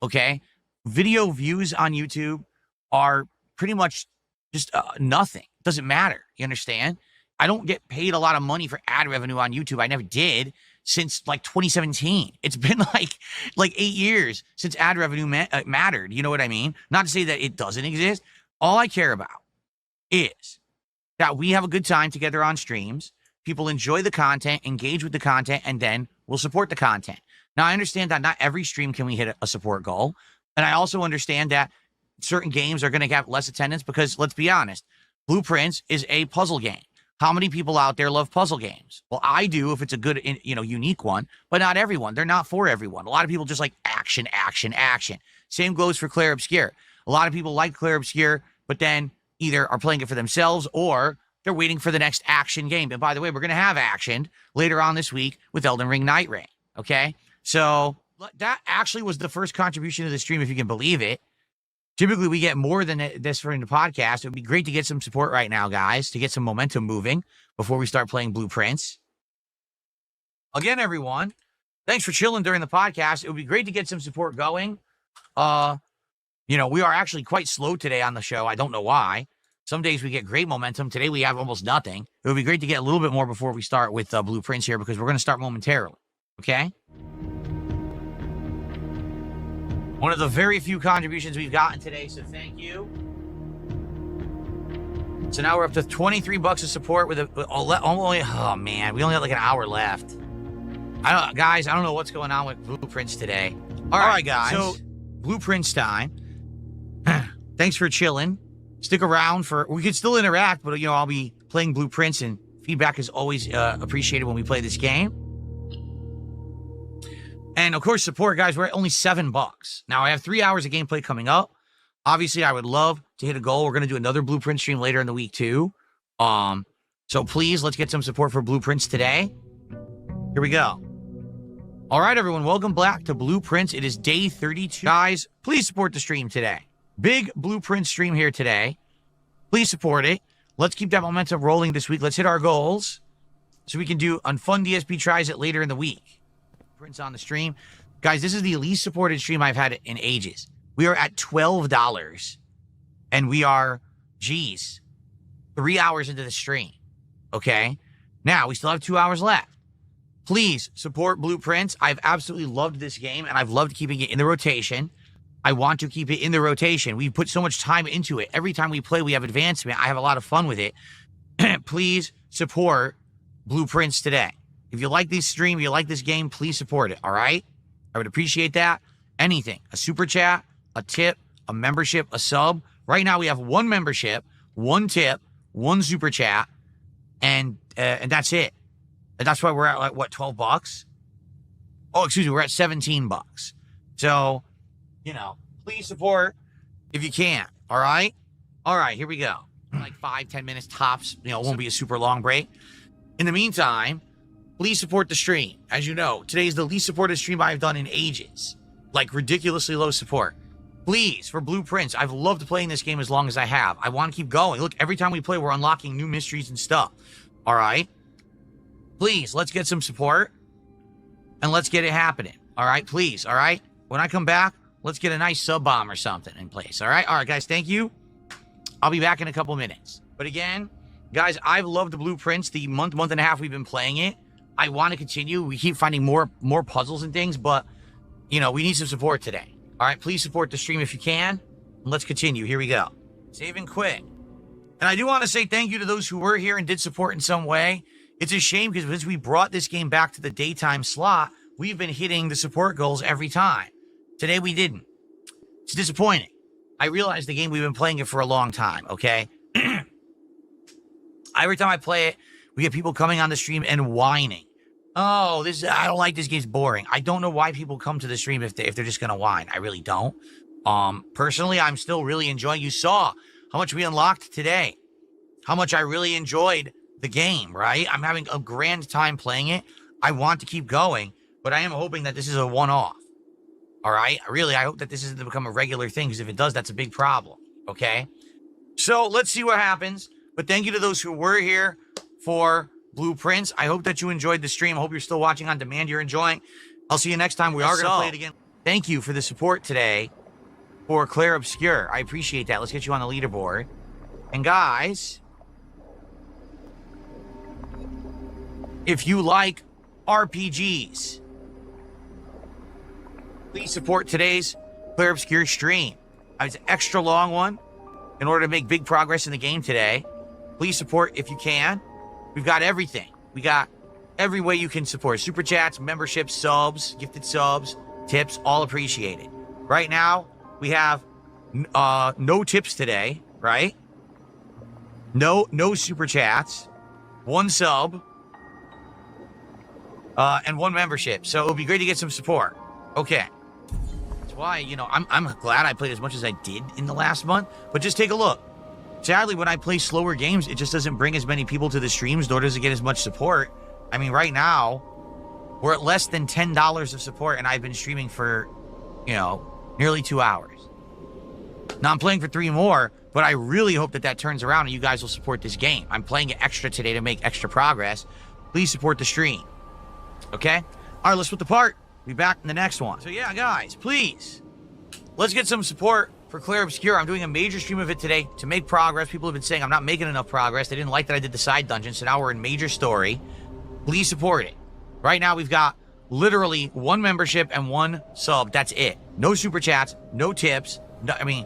S1: okay? Video views on YouTube are pretty much just nothing. Doesn't matter, you understand? I don't get paid a lot of money for ad revenue on YouTube. I never did since, like, 2017. It's been, like 8 years since ad revenue mattered, you know what I mean? Not to say that it doesn't exist. All I care about is that we have a good time together on streams. People enjoy the content, engage with the content, and then we'll support the content. Now, I understand that not every stream can we hit a support goal. And I also understand that certain games are going to have less attendance because, let's be honest, Blueprints is a puzzle game. How many people out there love puzzle games? Well, I do if it's a good, unique one, but not everyone. They're not for everyone. A lot of people just like action, action, action. Same goes for Claire Obscure. A lot of people like Claire Obscure, but then either are playing it for themselves or they're waiting for the next action game. And by the way, we're going to have action later on this week with Elden Ring Night Rain, okay? So that actually was the first contribution to the stream, if you can believe it. Typically, we get more than this for the podcast. It would be great to get some support right now, guys, to get some momentum moving before we start playing Blueprints. Again, everyone, thanks for chilling during the podcast. It would be great to get some support going. We are actually quite slow today on the show. I don't know why. Some days we get great momentum. Today we have almost nothing. It would be great to get a little bit more before we start with Blueprints here because we're going to start momentarily, okay? One of the very few contributions we've gotten today, so thank you. So now we're up to $23 of support with oh man, we only have like an hour left. Guys, I don't know what's going on with Blueprints today. All right, guys. So Blueprints time. Thanks for chilling. Stick around we could still interact, but I'll be playing Blueprints and feedback is always appreciated when we play this game. And of course, support, guys, we're at only $7. Now, I have 3 hours of gameplay coming up. Obviously, I would love to hit a goal. We're going to do another Blueprint stream later in the week, too. So please, let's get some support for Blueprints today. Here we go. All right, everyone, welcome back to Blueprints. It is day 32. Guys, please support the stream today. Big Blueprint stream here today. Please support it. Let's keep that momentum rolling this week. Let's hit our goals so we can do fun DSP tries it later in the week. Prints on the stream. Guys, this is the least supported stream I've had in ages. We are at $12 and we are, 3 hours into the stream. Okay. Now we still have 2 hours left. Please support Blueprints. I've absolutely loved this game and I've loved keeping it in the rotation. I want to keep it in the rotation. We put so much time into it. Every time we play, we have advancement. I have a lot of fun with it. Please support Blueprints today. If you like this stream, you like this game, please support it, all right? I would appreciate that. Anything. A super chat, a tip, a membership, a sub. Right now, we have 1 membership, 1 tip, 1 super chat, and that's it. And that's why we're at, like, what, $12? Oh, excuse me, we're at $17. So, please support if you can, all right? All right, here we go. Like 5-10 minutes tops. It won't be a super long break. In the meantime, please support the stream. As you know, today is the least supported stream I've done in ages. Like, ridiculously low support. Please, for Blueprints, I've loved playing this game as long as I have. I want to keep going. Look, every time we play, we're unlocking new mysteries and stuff. All right? Please, let's get some support. And let's get it happening. All right, please, all right? When I come back, let's get a nice sub bomb or something in place, all right? All right, guys, thank you. I'll be back in a couple minutes. But again, guys, I've loved the blueprints the month and a half we've been playing it. I want to continue. We keep finding more puzzles and things, but, you know, we need some support today. All right, please support the stream if you can. And let's continue. Here we go. Save and quit. And I do want to say thank you to those who were here and did support in some way. It's a shame because since we brought this game back to the daytime slot, we've been hitting the support goals every time. Today we didn't. It's disappointing. I realize the game, we've been playing it for a long time, okay? Every time I play it, we get people coming on the stream and whining. Oh, I don't like this game's boring. I don't know why people come to the stream if they're just gonna whine. I really don't. Personally, I'm still really enjoying. You saw how much we unlocked today. How much I really enjoyed the game, right? I'm having a grand time playing it. I want to keep going, but I am hoping that this is a one-off. All right? Really, I hope that this isn't to become a regular thing, because if it does, that's a big problem, okay? So let's see what happens. But thank you to those who were here for blueprints. I hope that you enjoyed the stream. I hope you're still watching on demand. You're enjoying. I'll see you next time. We are going to play it again. Thank you for the support today for Claire Obscure. I appreciate that. Let's get you on the leaderboard. And guys, if you like RPGs, please support today's Claire Obscure stream. It's an extra long one in order to make big progress in the game today. Please support if you can. We've got everything. We got every way you can support. Super chats, memberships, subs, gifted subs, tips, all appreciated. Right now, we have no tips today, right? No super chats, 1 sub, and 1 membership. So it would be great to get some support. Okay. That's why, you know, I'm glad I played as much as I did in the last month. But just take a look. Sadly, when I play slower games, it just doesn't bring as many people to the streams, nor does it get as much support. I mean, right now, we're at less than $10 of support, and I've been streaming for, you know, nearly 2 hours. Now, I'm playing for 3 more, but I really hope that that turns around and you guys will support this game. I'm playing it extra today to make extra progress. Please support the stream. Okay? All right, let's split the part. Be back in the next one. So, yeah, guys, please, let's get some support for Claire Obscure. I'm doing a major stream of it today to make progress. People have been saying I'm not making enough progress. They didn't like that I did the side dungeon, so now we're in major story. Please support it. Right now, we've got literally 1 membership and 1 sub. That's it. No super chats, no tips. No, I mean,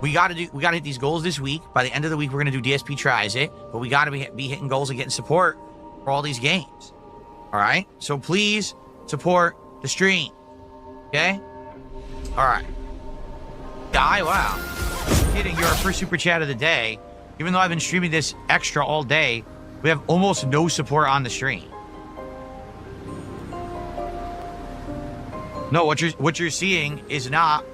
S1: we gotta hit these goals this week. By the end of the week, we're gonna do DSP tries it, but we gotta be hitting goals and getting support for all these games. All right? So please support the stream. Okay? All right. Wow. Hitting your first super chat of the day. Even though I've been streaming this extra all day, we have almost no support on the stream. No, what you're seeing is not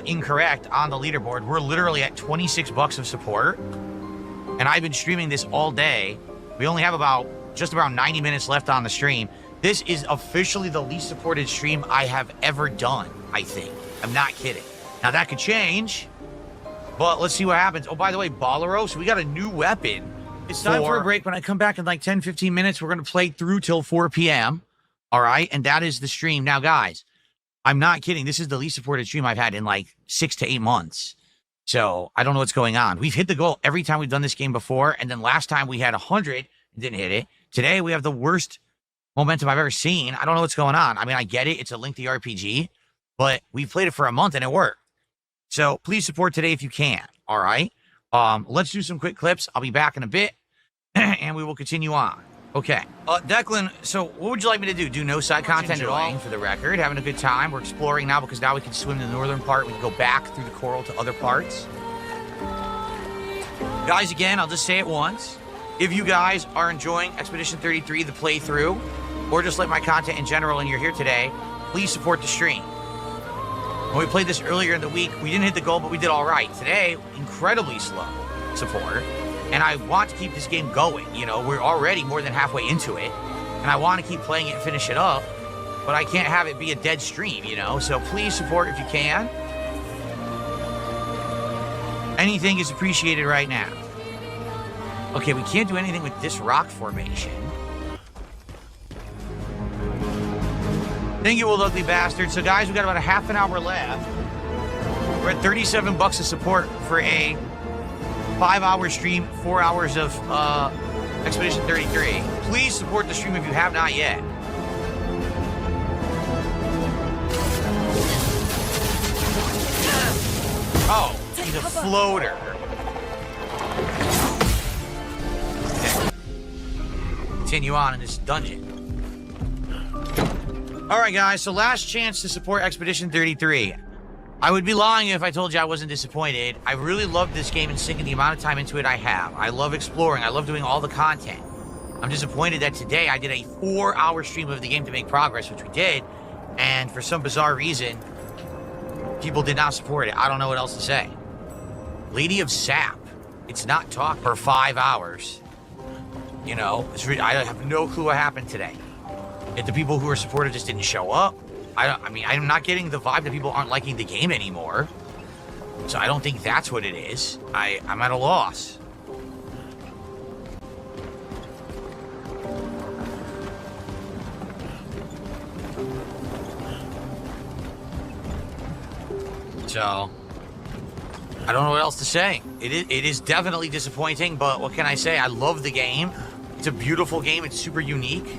S1: incorrect on the leaderboard. We're literally at 26 bucks of support, and I've been streaming this all day. We only have just about 90 minutes left on the stream. This is officially the least supported stream I have ever done, I think. I'm not kidding. Now, that could change, but let's see what happens. Oh, by the way, Balleros, we got a new weapon. It's time for a break. When I come back in like 10, 15 minutes, we're going to play through till 4 p.m., all right? And that is the stream. Now, guys, I'm not kidding. This is the least supported stream I've had in like 6 to 8 months. So I don't know what's going on. We've hit the goal every time we've done this game before, and then last time we had 100 and didn't hit it. Today, we have the worst momentum I've ever seen. I don't know what's going on. I mean, I get it. It's a lengthy RPG, but we've played it for a month and it worked. So please support today if you can, all right? Let's do some quick clips. I'll be back in a bit, and we will continue on. Okay. Declan, so what would you like me to do? Do no side content at all? For the record, having a good time. We're exploring now because now we can swim to the northern part. We can go back through the coral to other parts. Guys, again, I'll just say it once. If you guys are enjoying Expedition 33, the playthrough, or just like my content in general and you're here today, please support the stream. When we played this earlier in the week, we didn't hit the goal, but we did all right. Today, incredibly slow support, and I want to keep this game going. You know, we're already more than halfway into it, and I want to keep playing it and finish it up, but I can't have it be a dead stream, you know? So please support if you can. Anything is appreciated right now. Okay, we can't do anything with this rock formation. Thank you, old ugly bastard. So, guys, we got about a half an hour left. We're at 37 bucks of support for a 5-hour stream, 4 hours of Expedition 33. Please support the stream if you have not yet. Oh, he's a floater. Okay. Continue on in this dungeon. All right, guys, so last chance to support Expedition 33. I would be lying if I told you I wasn't disappointed. I really love this game and sinking the amount of time into it I have. I love exploring. I love doing all the content. I'm disappointed that today I did a 4-hour stream of the game to make progress, which we did, and for some bizarre reason, people did not support it. I don't know what else to say. Lady of Sap. It's not talk for 5 hours. You know, I have no clue what happened today. If the people who were supportive just didn't show up. I mean, I'm not getting the vibe that people aren't liking the game anymore. So I don't think that's what it is. I'm at a loss. So I don't know what else to say. It is definitely disappointing, but what can I say? I love the game. It's a beautiful game. It's super unique.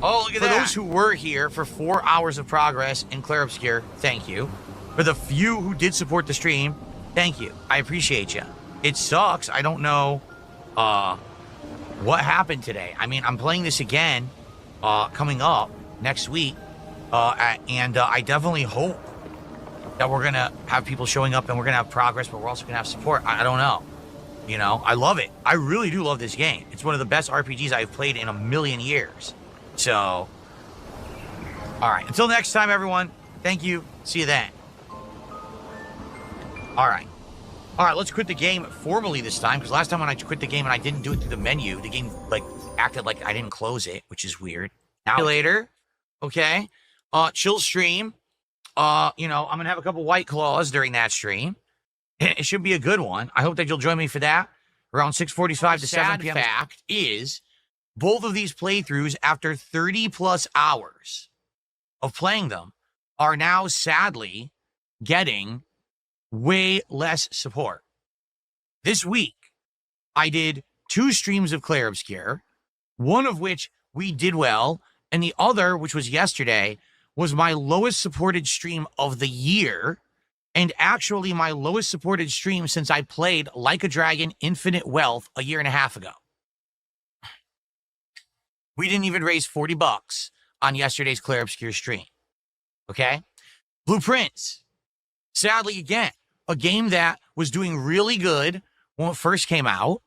S1: Oh, look at that. For those who were here for 4 hours of progress in Clair Obscur, thank you. For the few who did support the stream, thank you. I appreciate you. It sucks. I don't know what happened today. I mean, I'm playing this again coming up next week, and I definitely hope that we're going to have people showing up and we're going to have progress, but we're also going to have support. I don't know. You know, I love it. I really do love this game. It's one of the best RPGs I've played in a million years. So, all right. Until next time, everyone. Thank you. See you then. All right. All right, let's quit the game formally this time, because last time when I quit the game and I didn't do it through the menu, the game, like, acted like I didn't close it, which is weird. Now later, okay? Chill stream. You know, I'm going to have a couple White Claws during that stream. It should be a good one. I hope that you'll join me for that around 6:45 to 7 p.m. The fact is, both of these playthroughs, after 30-plus hours of playing them, are now sadly getting way less support. This week, I did 2 streams of Clair Obscur, one of which we did well, and the other, which was yesterday, was my lowest supported stream of the year, and actually my lowest supported stream since I played Like a Dragon Infinite Wealth a year and a half ago. We didn't even raise 40 bucks on yesterday's Clair Obscur stream. Okay? Blueprints. Sadly, again, a game that was doing really good when it first came out.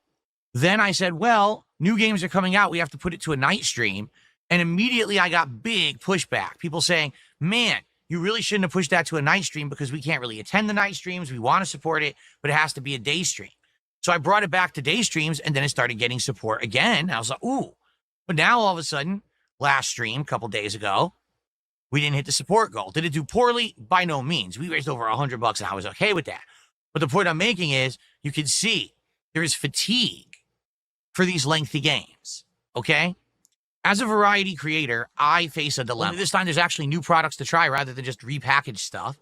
S1: Then I said, well, new games are coming out. We have to put it to a night stream. And immediately I got big pushback. People saying, man, you really shouldn't have pushed that to a night stream because we can't really attend the night streams. We want to support it, but it has to be a day stream. So I brought it back to day streams, and then it started getting support again. I was like, ooh. But now all of a sudden, last stream, a couple days ago, we didn't hit the support goal. Did it do poorly? By no means. We raised over $100 and I was okay with that. But the point I'm making is you can see there is fatigue for these lengthy games, okay? As a variety creator, I face a dilemma. Only this time there's actually new products to try rather than just repackaged stuff.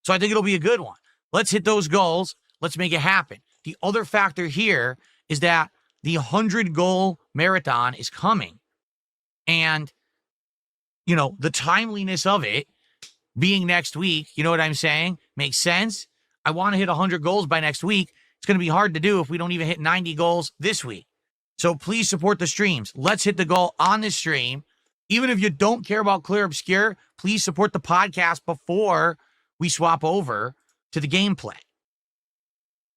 S1: So I think it'll be a good one. Let's hit those goals. Let's make it happen. The other factor here is that the 100-goal marathon is coming. And, you know, the timeliness of it being next week, you know what I'm saying? Makes sense. I want to hit 100 goals by next week. It's going to be hard to do if we don't even hit 90 goals this week. So please support the streams. Let's hit the goal on this stream. Even if you don't care about Clair Obscur, please support the podcast before we swap over to the gameplay.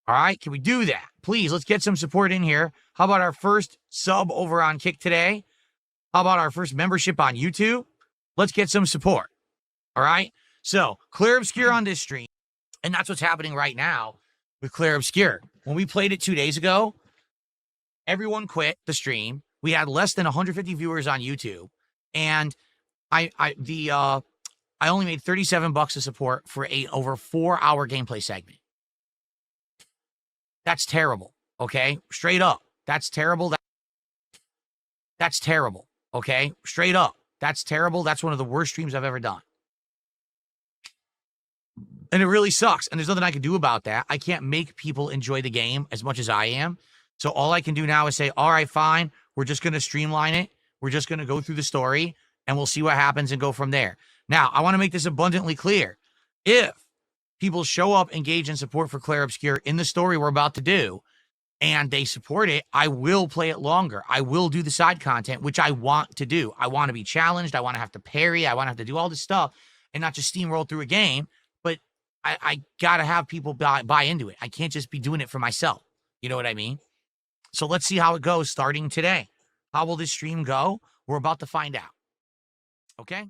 S1: All right, can we do that? Please, let's get some support in here. How about our first sub over on Kick today? How about our first membership on YouTube? Let's get some support. All right? So, Clair Obscur on this stream, and that's what's happening right now with Clair Obscur. When we played it 2 days ago, everyone quit the stream. We had less than 150 viewers on YouTube, and I only made $37 of support for a over 4-hour gameplay segment. That's terrible, okay? Straight up. That's terrible. That's terrible. Okay? Straight up. That's terrible. That's one of the worst streams I've ever done. And it really sucks. And there's nothing I can do about that. I can't make people enjoy the game as much as I am. So all I can do now is say, all right, fine. We're just going to streamline it. We're just going to go through the story and we'll see what happens and go from there. Now, I want to make this abundantly clear. If people show up, engage in support for Claire Obscure in the story we're about to do, and they support it, I will play it longer. I will do the side content, which I want to do. I want to be challenged. I want to have to parry. I want to have to do all this stuff and not just steamroll through a game. But I got to have people buy into it. I can't just be doing it for myself. You know what I mean? So let's see how it goes starting today. How will this stream go? We're about to find out. Okay?